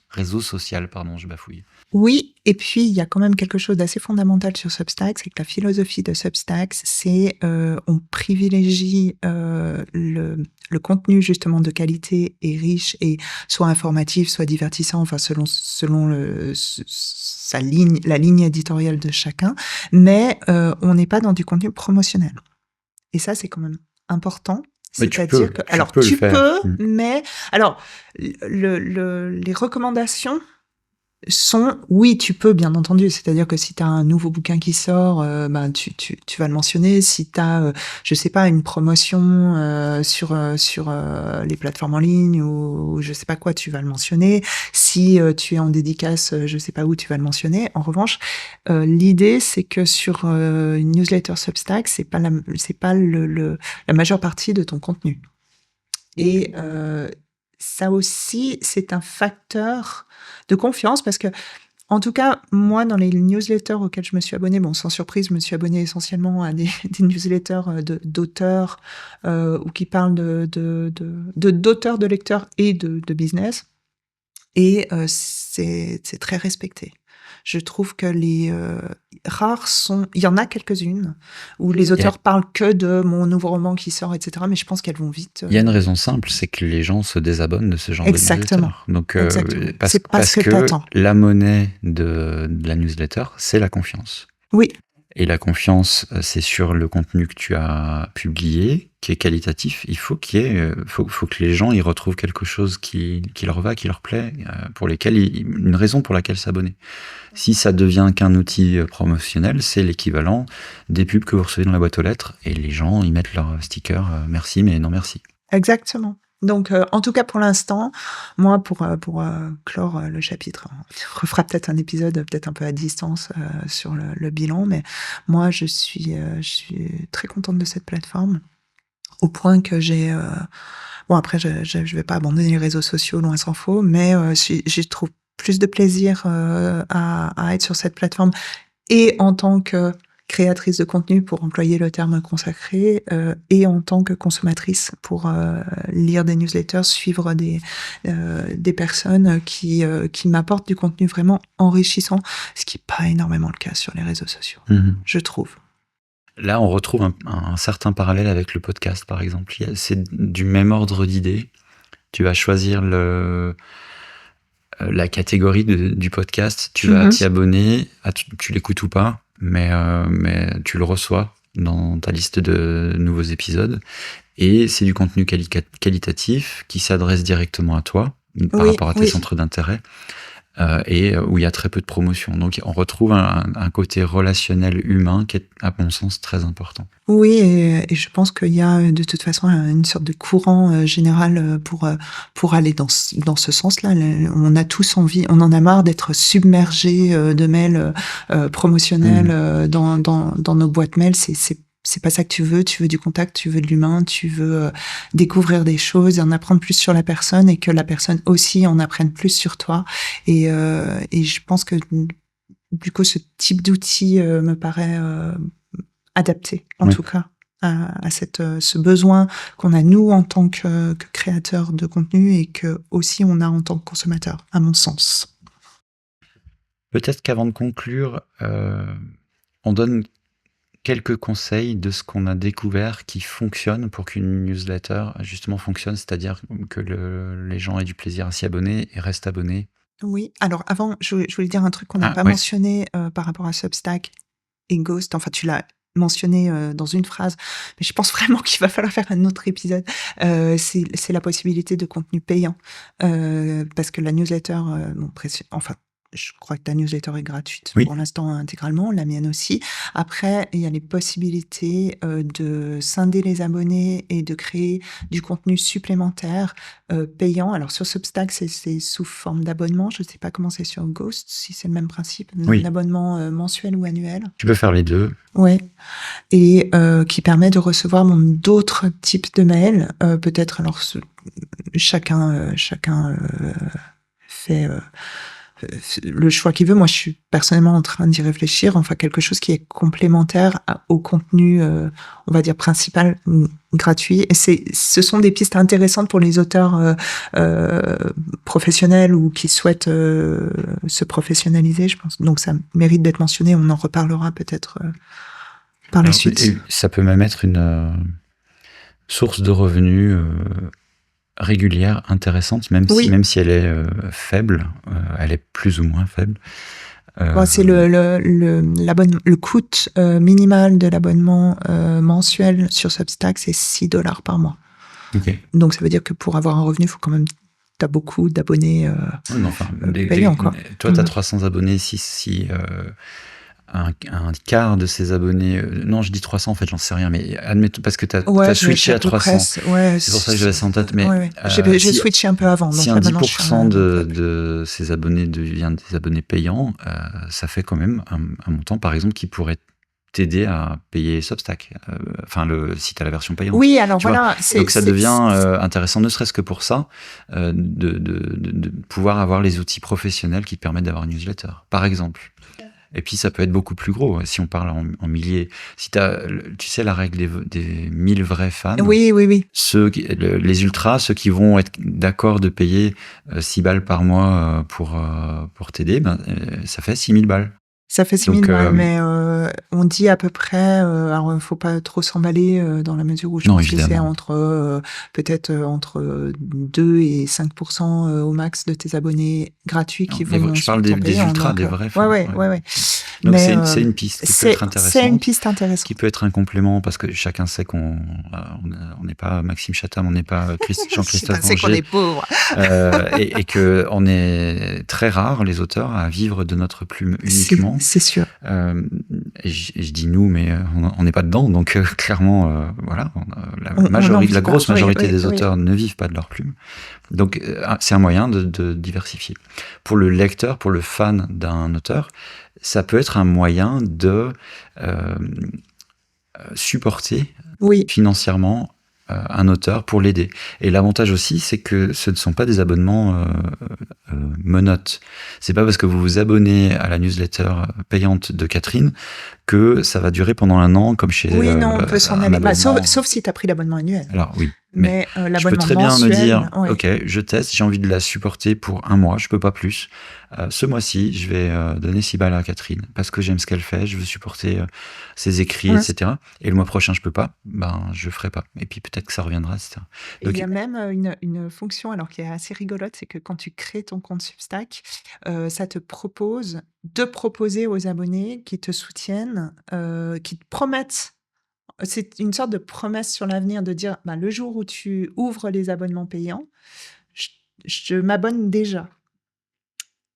réseau social, pardon, je bafouille. Oui, et puis il y a quand même quelque chose d'assez fondamental sur Substack, c'est que la philosophie de Substack, c'est on privilégie le contenu justement de qualité et riche et soit informatif, soit divertissant, enfin selon la ligne éditoriale de chacun, mais on n'est pas dans du contenu promotionnel. Et ça, c'est quand même important. C'est-à-dire que, alors tu peux, mais alors les recommandations oui, tu peux, bien entendu. C'est-à-dire que si tu as un nouveau bouquin qui sort, tu vas le mentionner. Si tu as, je sais pas, une promotion sur les plateformes en ligne ou je sais pas quoi, tu vas le mentionner. Si tu es en dédicace, je sais pas où, tu vas le mentionner. En revanche, l'idée, c'est que sur une newsletter Substack, c'est pas la majeure partie de ton contenu. Et ça aussi, c'est un facteur de confiance parce que, en tout cas, moi, dans les newsletters auxquels je me suis abonnée, sans surprise, je me suis abonnée essentiellement à des newsletters d'auteurs ou qui parlent d'auteurs, de lecteurs et de business. Et c'est très respecté. Je trouve que les rares sont... Il y en a quelques-unes où les auteurs parlent que de mon nouveau roman qui sort, etc. Mais je pense qu'elles vont vite. Il y a une raison simple, c'est que les gens se désabonnent de ce genre de newsletter. Donc, parce que la monnaie de la newsletter, c'est la confiance. Oui. Et la confiance, c'est sur le contenu que tu as publié, qui est qualitatif. Il faut faut que les gens y retrouvent quelque chose qui leur va, qui leur plaît, une raison pour laquelle s'abonner. Si ça devient qu'un outil promotionnel, c'est l'équivalent des pubs que vous recevez dans la boîte aux lettres et les gens y mettent leur sticker merci mais non merci. Exactement. Donc, en tout cas, pour l'instant, moi, pour clore le chapitre, on refera peut-être un épisode peut-être un peu à distance sur le bilan, mais moi, je suis très contente de cette plateforme, au point que j'ai... Bon, après, je vais pas abandonner les réseaux sociaux, loin s'en faut, mais j'y trouve plus de plaisir à être sur cette plateforme, et en tant que créatrice de contenu, pour employer le terme consacré, et en tant que consommatrice, pour lire des newsletters, suivre des personnes qui m'apportent du contenu vraiment enrichissant, ce qui n'est pas énormément le cas sur les réseaux sociaux, je trouve. Là, on retrouve un certain parallèle avec le podcast, par exemple. C'est du même ordre d'idée. Tu vas choisir la catégorie du podcast, tu vas t'y abonner, tu l'écoutes ou pas, mais tu le reçois dans ta liste de nouveaux épisodes, et c'est du contenu qualitatif qui s'adresse directement à toi par rapport à tes centres d'intérêt, et où il y a très peu de promotion. Donc on retrouve un côté relationnel humain qui est, à mon sens, très important. Oui, et je pense qu'il y a de toute façon une sorte de courant général pour aller dans ce sens-là. On a tous envie, on en a marre d'être submergés de mails promotionnels dans nos boîtes mail. C'est pas ça que tu veux du contact, tu veux de l'humain, tu veux découvrir des choses, en apprendre plus sur la personne, et que la personne aussi en apprenne plus sur toi. Et je pense que du coup, ce type d'outil me paraît adapté, en tout cas, à ce besoin qu'on a nous en tant que créateurs de contenu, et que aussi on a en tant que consommateur, à mon sens. Peut-être qu'avant de conclure, on donne quelques conseils de ce qu'on a découvert qui fonctionne pour qu'une newsletter justement fonctionne, c'est-à-dire que les gens aient du plaisir à s'y abonner et restent abonnés. Oui, alors avant, je voulais dire un truc qu'on n'a pas mentionné par rapport à Substack et Ghost. Enfin, tu l'as mentionné dans une phrase, mais je pense vraiment qu'il va falloir faire un autre épisode. C'est la possibilité de contenu payant, parce que la newsletter, je crois que ta newsletter est gratuite pour l'instant intégralement, la mienne aussi. Après, il y a les possibilités de scinder les abonnés et de créer du contenu supplémentaire payant. Alors sur Substack, c'est sous forme d'abonnement. Je ne sais pas comment c'est sur Ghost, si c'est le même principe, un abonnement mensuel ou annuel. Tu peux faire les deux. Oui, et qui permet de recevoir d'autres types de mails. Peut-être, alors chacun fait le choix qu'il veut. Moi, je suis personnellement en train d'y réfléchir. Enfin, quelque chose qui est complémentaire au contenu, on va dire, principal, gratuit. Et ce sont des pistes intéressantes pour les auteurs professionnels ou qui souhaitent se professionnaliser, je pense. Donc, ça mérite d'être mentionné. On en reparlera peut-être par la suite. Et ça peut même être une source de revenus régulière, intéressante, même si elle est faible, elle est plus ou moins faible. C'est le coût minimal de l'abonnement mensuel sur Substack, c'est $6 par mois. Okay. Donc ça veut dire que pour avoir un revenu, il faut quand même tu as beaucoup d'abonnés payants, quoi. Toi, tu as 300 abonnés. Si un quart de ces abonnés... non, je dis 300, en fait, j'en sais rien, mais admettons, parce que tu as switché à 300. C'est pour ça que j'avais ça en tête. Mais j'ai switché un peu avant. Si un 10% de ces abonnés devient des abonnés payants, ça fait quand même un montant, par exemple, qui pourrait t'aider à payer Substack, si tu as la version payante. Oui, alors voilà. Donc ça devient intéressant, ne serait-ce que pour ça, de pouvoir avoir les outils professionnels qui te permettent d'avoir une newsletter, par exemple. Et puis ça peut être beaucoup plus gros, si on parle en milliers. Si tu sais la règle des 1000 vrais fans. Oui. Les ultras, ceux qui vont être d'accord de payer 6 balles par mois pour t'aider, ça fait 6000 balles. Ça fait 6000 balles, mais on dit à peu près, alors il ne faut pas trop s'emballer dans la mesure où je pense que c'est peut-être entre 2 et 5% au max de tes abonnés gratuits qui vont... Je parle des ultras, des vrais fans. Ouais. Donc c'est une piste qui peut être intéressante. C'est une piste intéressante. Qui peut être un complément, parce que chacun sait qu'on n'est pas Maxime Chatham, on n'est pas Jean-Christophe Chacun sait qu'on est pauvre. et qu'on est très rares, les auteurs, à vivre de notre plume uniquement. C'est sûr. Et je dis nous, mais on n'est pas dedans, donc clairement, voilà, la grosse majorité des auteurs ne vivent pas de leur plume. Donc c'est un moyen de diversifier. Pour le lecteur, pour le fan d'un auteur, ça peut être un moyen de supporter financièrement un auteur pour l'aider. Et l'avantage aussi, c'est que ce ne sont pas des abonnements monotes. C'est pas parce que vous vous abonnez à la newsletter payante de Catherine que ça va durer pendant 1 an, comme chez on peut s'en aller. Sauf si tu as pris l'abonnement annuel. Alors oui. Mais je peux très bien me dire, ok, je teste, j'ai envie de la supporter pour 1 mois, je peux pas plus. Ce mois-ci, je vais donner 6 balles à Catherine parce que j'aime ce qu'elle fait, je veux supporter ses écrits, etc. Et le mois prochain, je peux pas, je ferai pas. Et puis peut-être que ça reviendra, etc. Donc, il y a même une fonction, alors qui est assez rigolote, c'est que quand tu crées ton compte Substack, ça te propose de proposer aux abonnés qui te soutiennent, qui te promettent. C'est une sorte de promesse sur l'avenir de dire, le jour où tu ouvres les abonnements payants, je m'abonne déjà.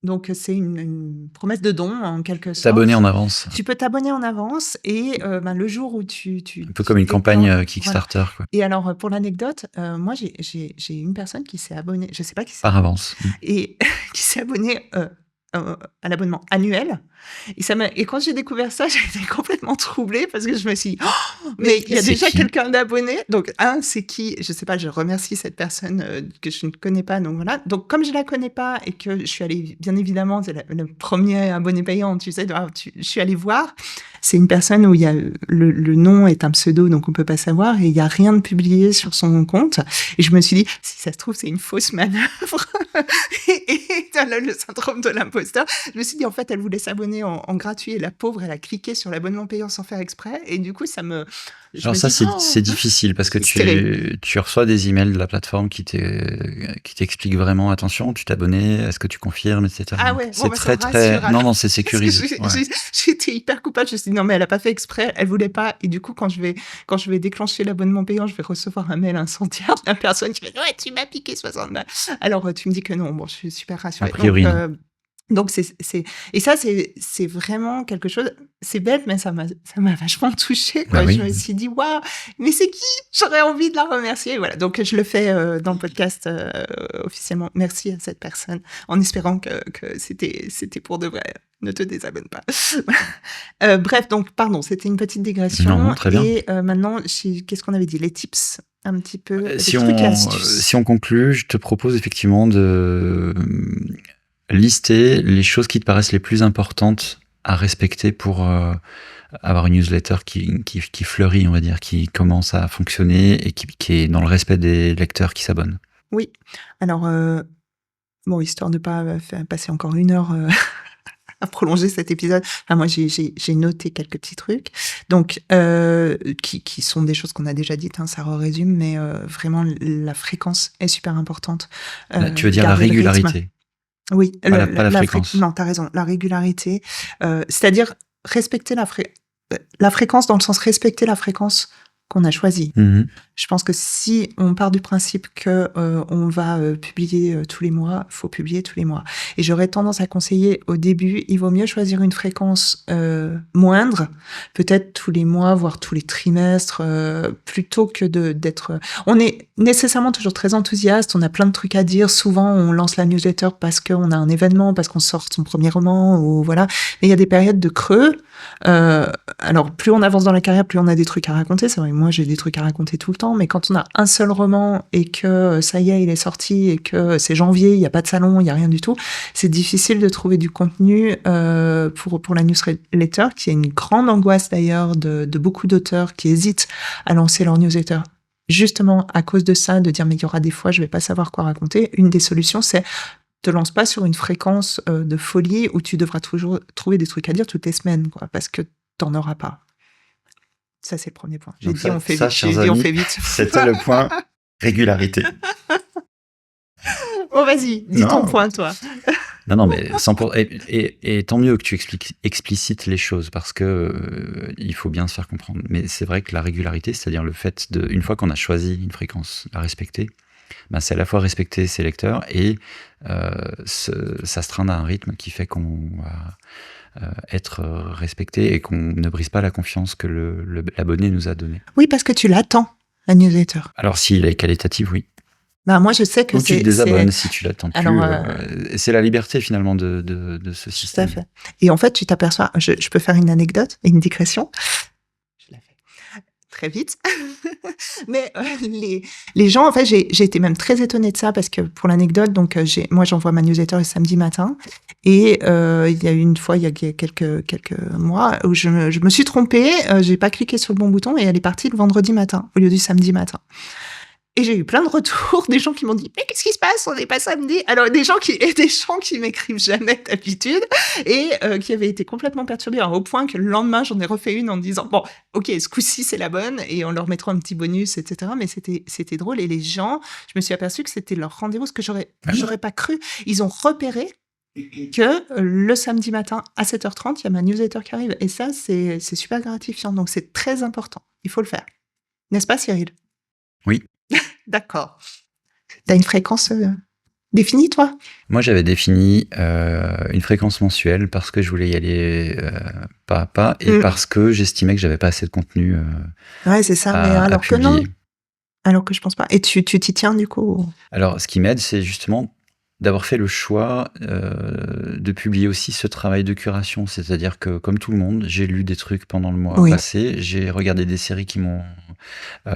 Donc, c'est une promesse de don, en quelque sorte. T'abonner en avance. Tu peux t'abonner en avance et le jour où tu un peu comme une campagne Kickstarter. Voilà. Quoi. Et alors, pour l'anecdote, moi, j'ai une personne qui s'est abonnée, je ne sais pas qui c'est. Par avance. Et qui s'est abonnée à l'abonnement annuel. Et quand j'ai découvert ça, j'ai été complètement troublée parce que je me suis dit, mais il y a déjà quelqu'un d'abonné. Donc, c'est qui? Je sais pas, je remercie cette personne que je ne connais pas. Donc, voilà. Donc, comme je la connais pas et que je suis allée, bien évidemment, c'est le premier abonné payant, tu sais, je suis allée voir. C'est une personne où il y a le nom est un pseudo, donc on peut pas savoir, et il y a rien de publié sur son compte. Et je me suis dit, si ça se trouve, c'est une fausse manœuvre. et le syndrome de l'imposteur. Je me suis dit, en fait, elle voulait s'abonner en gratuit, et la pauvre, elle a cliqué sur l'abonnement payant sans faire exprès. Et du coup, ça me... Alors ça, c'est difficile parce que tu reçois des emails de la plateforme qui t'expliquent vraiment, attention, tu t'es abonné, est-ce que tu confirmes, etc. Ah ouais, c'est très... Non, c'est sécurisé. J'étais hyper coupable, je me suis dit, non, mais elle a pas fait exprès, elle voulait pas. Et du coup, quand je vais déclencher l'abonnement payant, je vais recevoir un mail incendiaire de la personne qui fait, ouais, tu m'as piqué 60 balles. Alors, tu me dis que non, bon, je suis super rassurée. A priori, donc et ça c'est vraiment quelque chose, c'est bête, mais ça m'a vachement touchée, quoi. Je me suis dit, waouh, mais c'est qui? J'aurais envie de la remercier. Voilà, donc je le fais dans le podcast officiellement. Merci à cette personne, en espérant que c'était pour de vrai. Ne te désabonne pas. Bref, donc pardon, c'était une petite digression. Non, très bien. Et maintenant, qu'est-ce qu'on avait dit? Les tips, un petit peu. Si on conclut, je te propose effectivement de lister les choses qui te paraissent les plus importantes à respecter pour avoir une newsletter qui fleurit, on va dire, qui commence à fonctionner et qui est dans le respect des lecteurs qui s'abonnent. Oui. Alors, histoire de ne pas passer encore 1 heure à prolonger cet épisode, moi, j'ai noté quelques petits trucs, donc qui sont des choses qu'on a déjà dites, ça résume, mais vraiment, la fréquence est super importante. Tu veux dire la régularité? Oui, pas la fréquence. Non, t'as raison, la régularité, c'est-à-dire respecter la fréquence dans le sens respecter la fréquence qu'on a choisie. Je pense que si on part du principe que on va publier tous les mois, faut publier tous les mois. Et j'aurais tendance à conseiller au début, il vaut mieux choisir une fréquence moindre, peut-être tous les mois, voire tous les trimestres, plutôt que d'être... On est nécessairement toujours très enthousiaste, on a plein de trucs à dire. Souvent, on lance la newsletter parce qu'on a un événement, parce qu'on sort son premier roman, ou voilà. Mais il y a des périodes de creux. Alors, plus on avance dans la carrière, plus on a des trucs à raconter. C'est vrai, moi, j'ai des trucs à raconter tout le temps. Mais quand on a un seul roman et que ça y est, il est sorti et que c'est janvier, il n'y a pas de salon, il n'y a rien du tout, c'est difficile de trouver du contenu pour la newsletter, qui est une grande angoisse d'ailleurs de beaucoup d'auteurs qui hésitent à lancer leur newsletter. Justement, à cause de ça, de dire mais il y aura des fois, je vais pas savoir quoi raconter. Une des solutions, c'est te lance pas sur une fréquence de folie où tu devras toujours trouver des trucs à dire toutes les semaines, quoi, parce que t'en auras pas. Ça, c'est le premier point. J'ai dit on fait vite. C'était le point régularité. Bon, vas-y, dis ton point, toi. Non, mais 100%. Et tant mieux que tu explicites les choses, parce que il faut bien se faire comprendre. Mais c'est vrai que la régularité, c'est-à-dire le fait une fois qu'on a choisi une fréquence à respecter, ben c'est à la fois respecter ses lecteurs et s'astreindre à un rythme qui fait qu'on va être respecté et qu'on ne brise pas la confiance que l'abonné nous a donnée. Oui, parce que tu l'attends, la newsletter. Alors, s'il est qualitatif, oui. Bah, moi, je sais que ou tu te désabonnes si tu l'attends plus. C'est la liberté, finalement, de ce système. Tout à fait. Et en fait, tu t'aperçois... Je peux faire une anecdote, une digression. Je la fais très vite. Mais les gens, en fait, j'ai été même très étonnée de ça, parce que pour l'anecdote, donc moi, j'envoie ma newsletter le samedi matin. Et il y a eu une fois, il y a quelques mois, où je me suis trompée. J'ai pas cliqué sur le bon bouton et elle est partie le vendredi matin, au lieu du samedi matin. Et j'ai eu plein de retours, des gens qui m'ont dit « Mais qu'est-ce qui se passe? On n'est pas samedi ?» Alors, des gens qui m'écrivent jamais d'habitude et qui avaient été complètement perturbés, au point que le lendemain, j'en ai refait une en disant « Bon, ok, ce coup-ci, c'est la bonne et on leur mettra un petit bonus, etc. » Mais c'était drôle. Et les gens, je me suis aperçue que c'était leur rendez-vous, ce que j'aurais pas cru. Ils ont repéré que le samedi matin à 7h30, il y a ma newsletter qui arrive. Et ça, c'est super gratifiant. Donc, c'est très important. Il faut le faire. N'est-ce pas, Cyril? Oui. D'accord. T'as une fréquence définie, toi? Moi, j'avais défini une fréquence mensuelle parce que je voulais y aller pas à pas et parce que j'estimais que j'avais pas assez de contenu ouais, c'est ça, mais alors que non. Alors que je pense pas. Et tu t'y tiens, du coup? Alors, ce qui m'aide, c'est justement d'avoir fait le choix de publier aussi ce travail de curation. C'est-à-dire que, comme tout le monde, j'ai lu des trucs pendant le mois passé, j'ai regardé des séries qui m'ont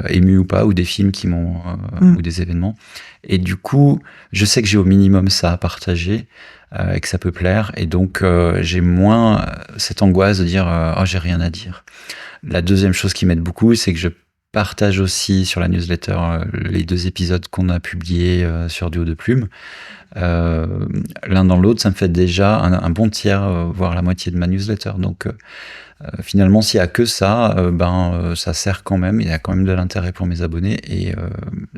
ému ou pas, ou des films qui m'ont ou des événements. Et du coup, je sais que j'ai au minimum ça à partager et que ça peut plaire. Et donc, j'ai moins cette angoisse de dire « Oh, j'ai rien à dire ». La deuxième chose qui m'aide beaucoup, c'est que je partage aussi sur la newsletter les 2 épisodes qu'on a publiés sur Duo de Plume. L'un dans l'autre, ça me fait déjà un bon tiers, voire la moitié de ma newsletter. Donc, finalement, s'il n'y a que ça, ça sert quand même. Il y a quand même de l'intérêt pour mes abonnés et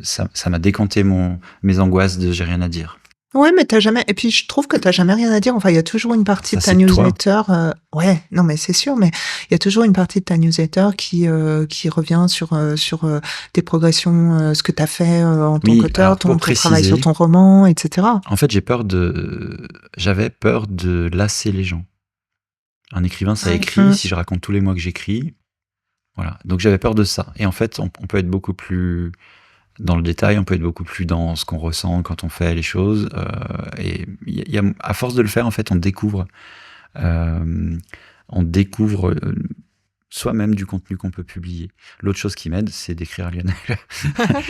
ça m'a décanté mes angoisses de j'ai rien à dire. Ouais, mais t'as jamais. Et puis je trouve que t'as jamais rien à dire. Enfin, il y a toujours une partie de ta newsletter. Ouais, non, mais c'est sûr. Mais il y a toujours une partie de ta newsletter qui revient sur tes progressions, ce que t'as fait en tant qu'auteur, ton travail sur ton roman, etc. En fait, j'avais peur de lasser les gens. Un écrivain, ça écrit. Si je raconte tous les mois que j'écris, voilà. Donc j'avais peur de ça. Et en fait, on peut être beaucoup plus dans le détail, on peut être beaucoup plus dans ce qu'on ressent quand on fait les choses. Et à force de le faire, en fait, on découvre soi-même du contenu qu'on peut publier. L'autre chose qui m'aide, c'est d'écrire à Lionel.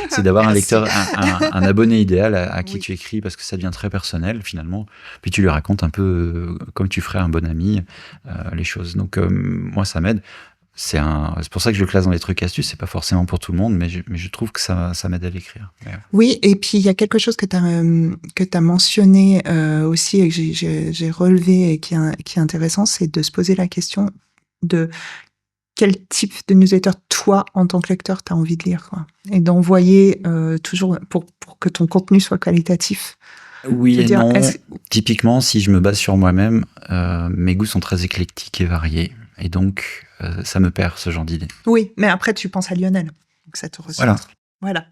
C'est d'avoir un lecteur, un abonné idéal à qui tu écris, parce que ça devient très personnel, finalement. Puis tu lui racontes un peu, comme tu ferais un bon ami, les choses. Donc, moi, ça m'aide. C'est pour ça que je le classe dans les trucs astuces. C'est pas forcément pour tout le monde, mais je trouve que ça m'aide à l'écrire. Ouais. Oui, et puis il y a quelque chose que t'as mentionné aussi et que j'ai relevé et qui est intéressant, c'est de se poser la question de quel type de newsletter toi, en tant que lecteur, t'as envie de lire, quoi. Et d'envoyer toujours pour que ton contenu soit qualitatif. Oui et non. Typiquement, si je me base sur moi-même, mes goûts sont très éclectiques et variés. Et donc, ça me perd, ce genre d'idée. Oui, mais après, tu penses à Lionel. Donc ça te ressource. Voilà. Voilà.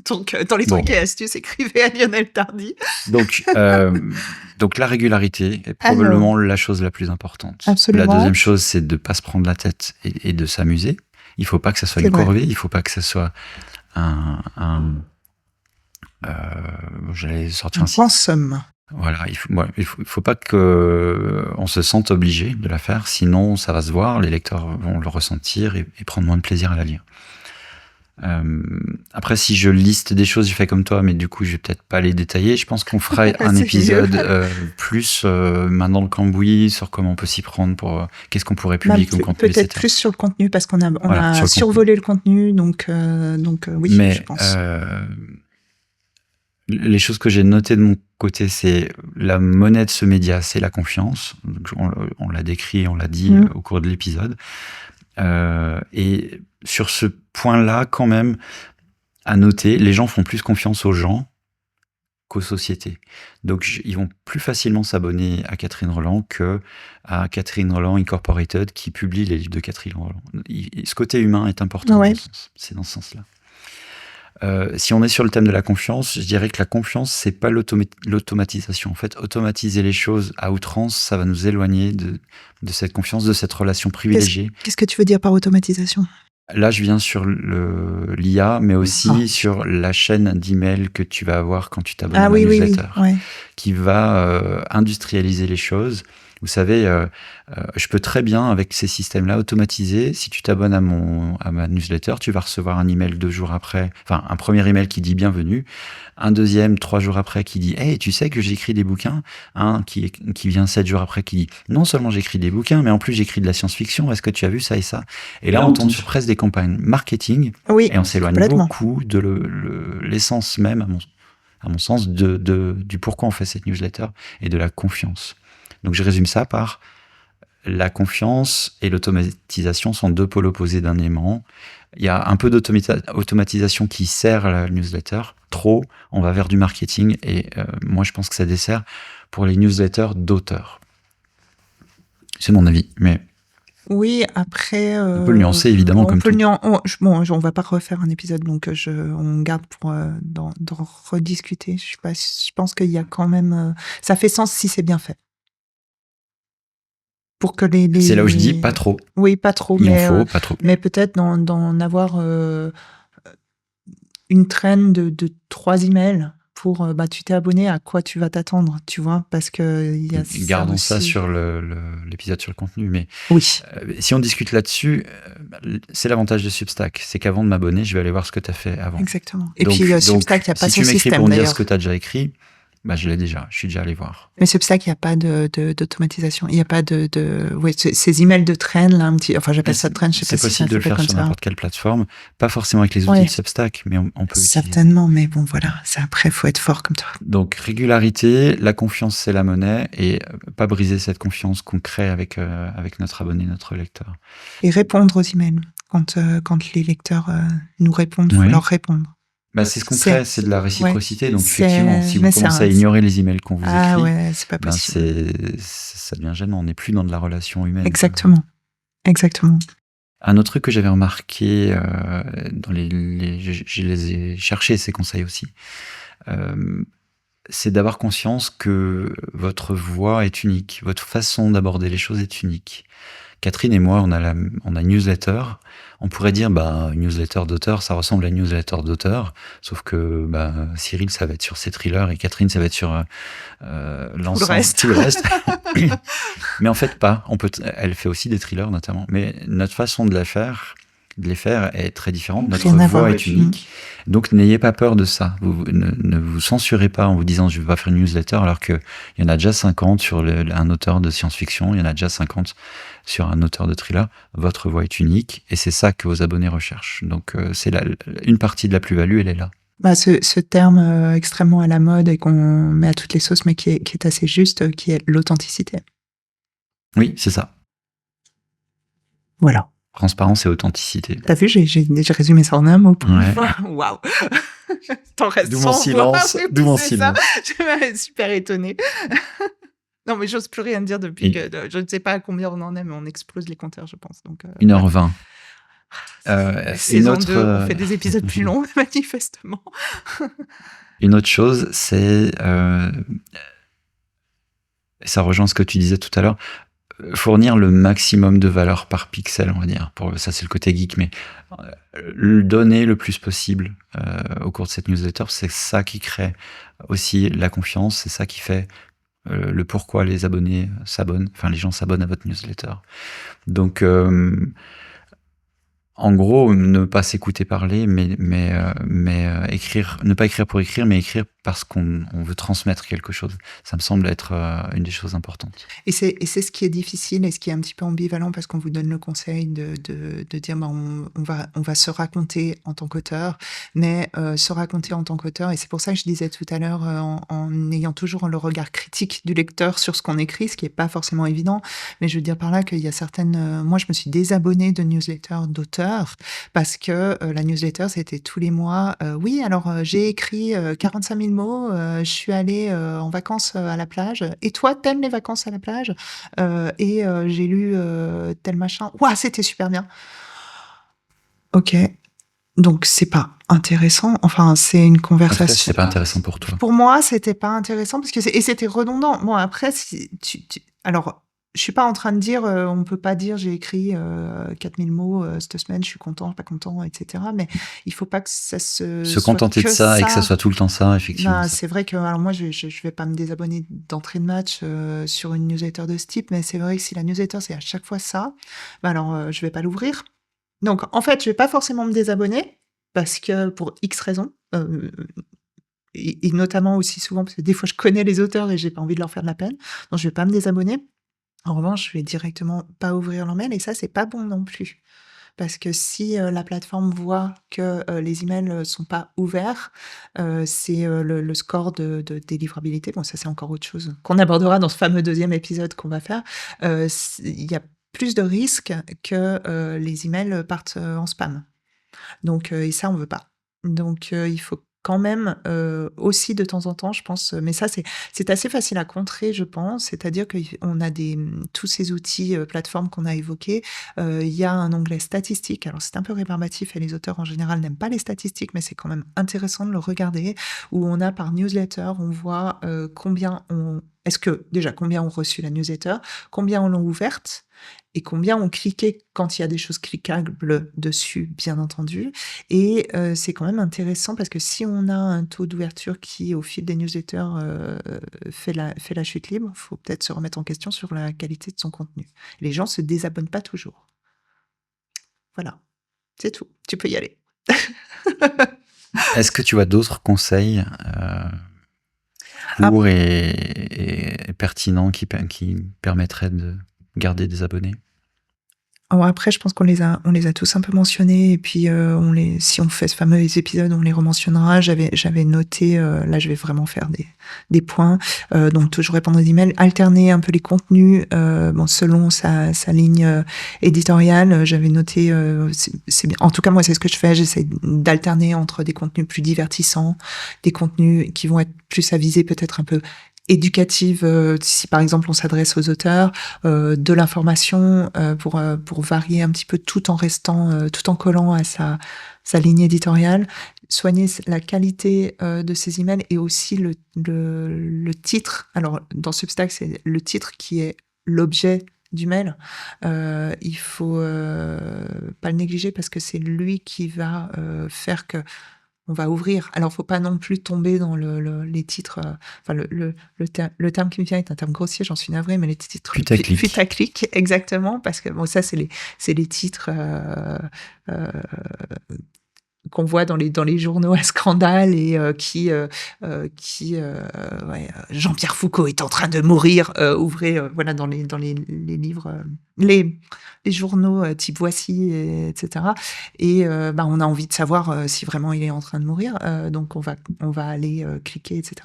Donc, dans les trucs et astuces, écrivez à Lionel Tardy. Donc la régularité est probablement la chose la plus importante. Absolument. La deuxième chose, c'est de ne pas se prendre la tête et de s'amuser. Il ne faut pas que ça soit une corvée, il ne faut pas que ça soit j'allais sortir un somme. Voilà, il faut pas que on se sente obligé de la faire, sinon ça va se voir, les lecteurs vont le ressentir et prendre moins de plaisir à la lire. Après, si je liste des choses, je fais comme toi, mais du coup, je vais peut-être pas les détailler. Je pense qu'on fera un épisode plus main dans le cambouis sur comment on peut s'y prendre pour qu'est-ce qu'on pourrait publier comme contenu. Peut-être plus sur le contenu parce qu'on a survolé le contenu, donc oui, mais, je pense. Les choses que j'ai notées de mon côté, c'est la monnaie de ce média, c'est la confiance. On l'a décrit, on l'a dit au cours de l'épisode. Et sur ce point-là, quand même, à noter, les gens font plus confiance aux gens qu'aux sociétés. Donc, ils vont plus facilement s'abonner à Catherine Roland que à Catherine Roland Incorporated qui publie les livres de Catherine Roland. Ce côté humain est important. Ouais. C'est dans ce sens-là. Si on est sur le thème de la confiance, je dirais que la confiance, c'est pas l'automatisation. En fait, automatiser les choses à outrance, ça va nous éloigner de cette confiance, de cette relation privilégiée. Qu'est-ce que tu veux dire par automatisation ? Là, je viens sur l'IA, mais aussi sur la chaîne d'emails que tu vas avoir quand tu t'abonnes à ma newsletter, qui va industrialiser les choses. Vous savez, je peux très bien, avec ces systèmes-là, automatiser. Si tu t'abonnes à ma newsletter, tu vas recevoir un email 2 jours après. Enfin, un premier email qui dit bienvenue. Un deuxième 3 jours après qui dit hey, tu sais que j'écris des bouquins. Un qui vient 7 jours après qui dit non seulement j'écris des bouquins, mais en plus j'écris de la science-fiction. Est-ce que tu as vu ça et ça? Et là, on tombe sur presque des campagnes marketing. Et on s'éloigne beaucoup de l'essence même, à mon sens, du pourquoi on fait cette newsletter et de la confiance. Donc, je résume ça par la confiance et l'automatisation sont deux pôles opposés d'un aimant. Il y a un peu d'automatisation qui sert à la newsletter. Trop, on va vers du marketing et moi, je pense que ça dessert pour les newsletters d'auteurs. C'est mon avis, mais... Oui, après... on peut le nuancer, évidemment, comme tout. On va pas refaire un épisode, donc on garde pour d'en rediscuter. Je pense qu'il y a quand même... ça fait sens si c'est bien fait. Pour que c'est là où je dis pas trop. Oui, pas trop. Pas trop. Mais peut-être d'en avoir une traîne de 3 emails pour tu t'es abonné, à quoi tu vas t'attendre, tu vois, parce que il y a gardons ça sur l'épisode sur le contenu, mais oui. Si on discute là-dessus, c'est l'avantage de Substack, c'est qu'avant de m'abonner, je vais aller voir ce que tu as fait avant. Exactement. Et puis Substack, il n'y a pas si ce système. Si tu m'écris pour me dire ce que tu as déjà écrit, je l'ai déjà, je suis déjà allé voir. Mais Substack, il n'y a pas d'automatisation. Il n'y a pas ces emails de train, là, un petit, enfin, j'appelle ça de train, je sais pas si c'est possible de le faire sur n'importe quelle plateforme. Pas forcément avec les outils de Substack, mais on peut certainement, mais bon, voilà. Après, il faut être fort comme toi. Donc, régularité, la confiance, c'est la monnaie, et pas briser cette confiance qu'on crée avec notre abonné, notre lecteur. Et répondre aux emails. Quand les lecteurs nous répondent, il faut leur répondre. C'est ce qu'on crée, c'est de la réciprocité. Donc, effectivement, si vous commencez à ignorer les emails qu'on vous écrit, c'est pas possible. Ça devient gênant. On n'est plus dans de la relation humaine. Exactement. Un autre truc que j'avais remarqué, je les ai cherchés, ces conseils aussi, c'est d'avoir conscience que votre voix est unique, votre façon d'aborder les choses est unique. Catherine et moi, on a une newsletter. On pourrait dire, une newsletter d'auteur, ça ressemble à une newsletter d'auteur, sauf que Cyril, ça va être sur ses thrillers et Catherine, ça va être sur l'ensemble, tout le reste. Mais en fait, pas. Elle fait aussi des thrillers, notamment. Mais notre façon de les faire est très différente. Notre voix est unique. Donc, n'ayez pas peur de ça. Vous ne vous censurez pas en vous disant je ne vais pas faire une newsletter, alors qu'il y en a déjà 50 sur un auteur de science-fiction, il y en a déjà 50 sur un auteur de thriller. Votre voix est unique et c'est ça que vos abonnés recherchent. Donc, c'est une partie de la plus-value, elle est là. Ce terme extrêmement à la mode et qu'on met à toutes les sauces, mais qui est assez juste, qui est l'authenticité. Oui, c'est ça. Voilà. Transparence et authenticité. T'as vu, j'ai résumé ça en un mot. Waouh. T'en restes d'où mon silence. D'où mon silence. Je suis super étonnée. Non, mais j'ose plus rien dire depuis que je ne sais pas à combien on en est, mais on explose les compteurs, je pense. Donc, 1h20. Saison 2, on fait des épisodes plus longs, manifestement. Une autre chose, c'est, ça rejoint ce que tu disais tout à l'heure, fournir le maximum de valeur par pixel, on va dire. Ça, c'est le côté geek, mais donner le plus possible au cours de cette newsletter, c'est ça qui crée aussi la confiance, c'est ça qui fait le pourquoi les abonnés s'abonnent, enfin les gens s'abonnent à votre newsletter. Donc, en gros, ne pas s'écouter parler, mais écrire, ne pas écrire pour écrire, mais écrire parce qu'on veut transmettre quelque chose. Ça me semble être une des choses importantes. Et c'est ce qui est difficile et ce qui est un petit peu ambivalent parce qu'on vous donne le conseil de dire on va se raconter en tant qu'auteur, mais se raconter en tant qu'auteur, et c'est pour ça que je disais tout à l'heure, en ayant toujours le regard critique du lecteur sur ce qu'on écrit, ce qui n'est pas forcément évident, mais je veux dire par là qu'il y a certaines... moi, je me suis désabonnée de newsletters d'auteurs parce que la newsletter, c'était tous les mois. Oui, alors j'ai écrit 45 000 mots, je suis allée en vacances à la plage. Et toi, t'aimes les vacances à la plage? Et j'ai lu tel machin. Ouah, c'était super bien. Ok. Donc, c'est pas intéressant. Enfin, c'est une conversation. Après, c'est pas intéressant pour toi. Pour moi, c'était pas intéressant parce que et c'était redondant. Bon, après, si alors, je suis pas en train de dire, on peut pas dire j'ai écrit 4000 mots cette semaine, je suis content, pas content, etc. Mais il faut pas que ça se contenter de ça et que ça soit tout le temps ça, effectivement. Non, c'est vrai que alors moi, je vais pas me désabonner d'entrée de match sur une newsletter de ce type, mais c'est vrai que si la newsletter c'est à chaque fois ça, bah alors je vais pas l'ouvrir. Donc en fait, je vais pas forcément me désabonner parce que pour X raisons. Et notamment aussi souvent parce que des fois je connais les auteurs et j'ai pas envie de leur faire de la peine, donc je vais pas me désabonner. En revanche, je vais directement pas ouvrir leur mail et ça, c'est pas bon non plus. Parce que si la plateforme voit que les emails sont pas ouverts, c'est le score de délivrabilité. Bon, ça, c'est encore autre chose qu'on abordera dans ce fameux 2e épisode qu'on va faire. Il y a plus de risques que les emails partent en spam. Donc, et ça, on veut pas. Donc, il faut quand même aussi de temps en temps, je pense, mais ça c'est assez facile à contrer, je pense. C'est-à-dire qu'on a tous ces outils plateformes qu'on a évoqués. Il y a un onglet statistiques. Alors c'est un peu rébarbatif et les auteurs en général n'aiment pas les statistiques, mais c'est quand même intéressant de le regarder. Où on a par newsletter, on voit combien ont reçu la newsletter, combien en l'ont ouverte et combien ont cliqué quand il y a des choses cliquables dessus, bien entendu. Et c'est quand même intéressant parce que si on a un taux d'ouverture qui, au fil des newsletters, fait la chute libre, il faut peut-être se remettre en question sur la qualité de son contenu. Les gens se désabonnent pas toujours. Voilà, c'est tout. Tu peux y aller. Est-ce que tu as d'autres conseils courts et pertinents qui permettraient de garder des abonnés? Alors après, je pense qu'on les a tous un peu mentionnés et puis si on fait ce fameux épisode, on les rementionnera. J'avais noté, là je vais vraiment faire des points. Donc toujours répondre aux emails, alterner un peu les contenus, selon sa ligne éditoriale. J'avais noté, c'est bien. En tout cas moi c'est ce que je fais. J'essaie d'alterner entre des contenus plus divertissants, des contenus qui vont être plus à viser peut-être un peu éducative, si par exemple on s'adresse aux auteurs, de l'information pour varier un petit peu tout en collant à sa ligne éditoriale, soigner la qualité de ces emails et aussi le titre. Alors dans Substack, c'est le titre qui est l'objet du mail. Il faut pas le négliger parce que c'est lui qui va faire que on va ouvrir. Alors, faut pas non plus tomber dans les titres. Le terme qui me vient est un terme grossier, j'en suis navrée, mais les titres putaclic, exactement, parce que bon, ça c'est les titres qu'on voit dans les journaux à scandale et Jean-Pierre Foucault est en train de mourir. Ouvrez, voilà, dans les livres, les journaux type Voici, etc. Et on a envie de savoir si vraiment il est en train de mourir. Donc on va aller cliquer, etc.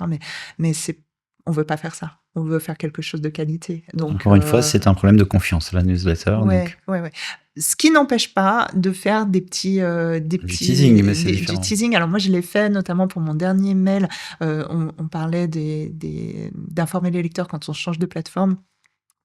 Mais on veut pas faire ça. On veut faire quelque chose de qualité. Donc, encore une fois, c'est un problème de confiance, la newsletter. Ouais. Ce qui n'empêche pas de faire des petits teasing, mais c'est différent. Du teasing. Alors moi, je l'ai fait notamment pour mon dernier mail. On parlait d'informer les lecteurs quand on change de plateforme.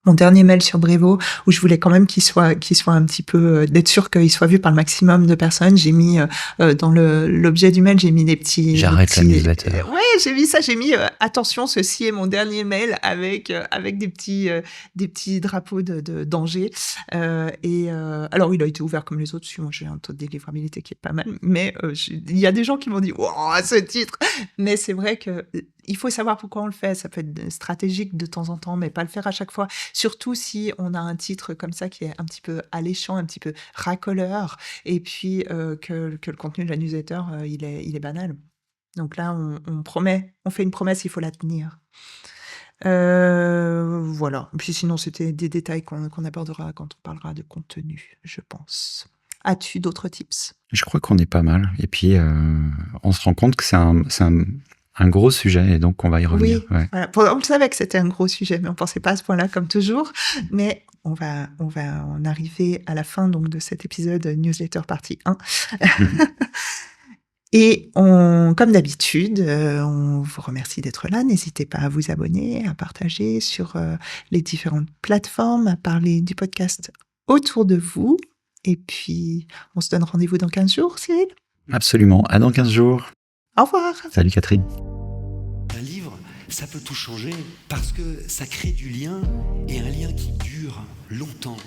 mon dernier mail sur Brevo, où je voulais quand même qu'il soit un petit peu, d'être sûr qu'il soit vu par le maximum de personnes. J'ai mis dans l'objet du mail, j'ai mis des petits. J'arrête la newsletter. Ouais, j'ai mis ça. J'ai mis attention, ceci est mon dernier mail avec des petits drapeaux de danger. Alors il a été ouvert comme les autres. Moi j'ai un taux de délivrabilité qui est pas mal, mais il y a des gens qui m'ont dit wow, ce titre. Mais c'est vrai que il faut savoir pourquoi on le fait. Ça peut être stratégique de temps en temps, mais pas le faire à chaque fois. Surtout si on a un titre comme ça qui est un petit peu alléchant, un petit peu racoleur, et puis que le contenu de la newsletter, il est banal. Donc là, on fait une promesse, il faut la tenir. Voilà. Puis sinon, c'était des détails qu'on abordera quand on parlera de contenu, je pense. As-tu d'autres tips ? Je crois qu'on est pas mal. Et puis, on se rend compte que c'est un gros sujet, et donc on va y revenir. Oui, Ouais. voilà. On le savait que c'était un gros sujet, mais on pensait pas à ce point-là, comme toujours. Mais on va en arriver à la fin donc de cet épisode newsletter partie 1. Et comme d'habitude, on vous remercie d'être là. N'hésitez pas à vous abonner, à partager sur les différentes plateformes, à parler du podcast autour de vous. Et puis, on se donne rendez-vous dans 15 jours, Cyril ? Absolument. À dans 15 jours. Au revoir. Salut Catherine. Un livre, ça peut tout changer parce que ça crée du lien et un lien qui dure longtemps.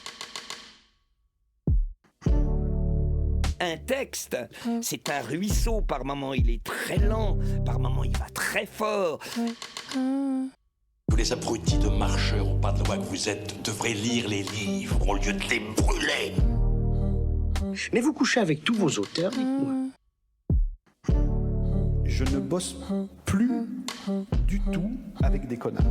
Un texte, c'est un ruisseau. Par moments, il est très lent. Par moments, il va très fort. Vous les abrutis de marcheurs au pas de loi que vous êtes devraient lire les livres au lieu de les brûler. Mais vous couchez avec tous vos auteurs, dites-moi. Je ne bosse plus du tout avec des connards.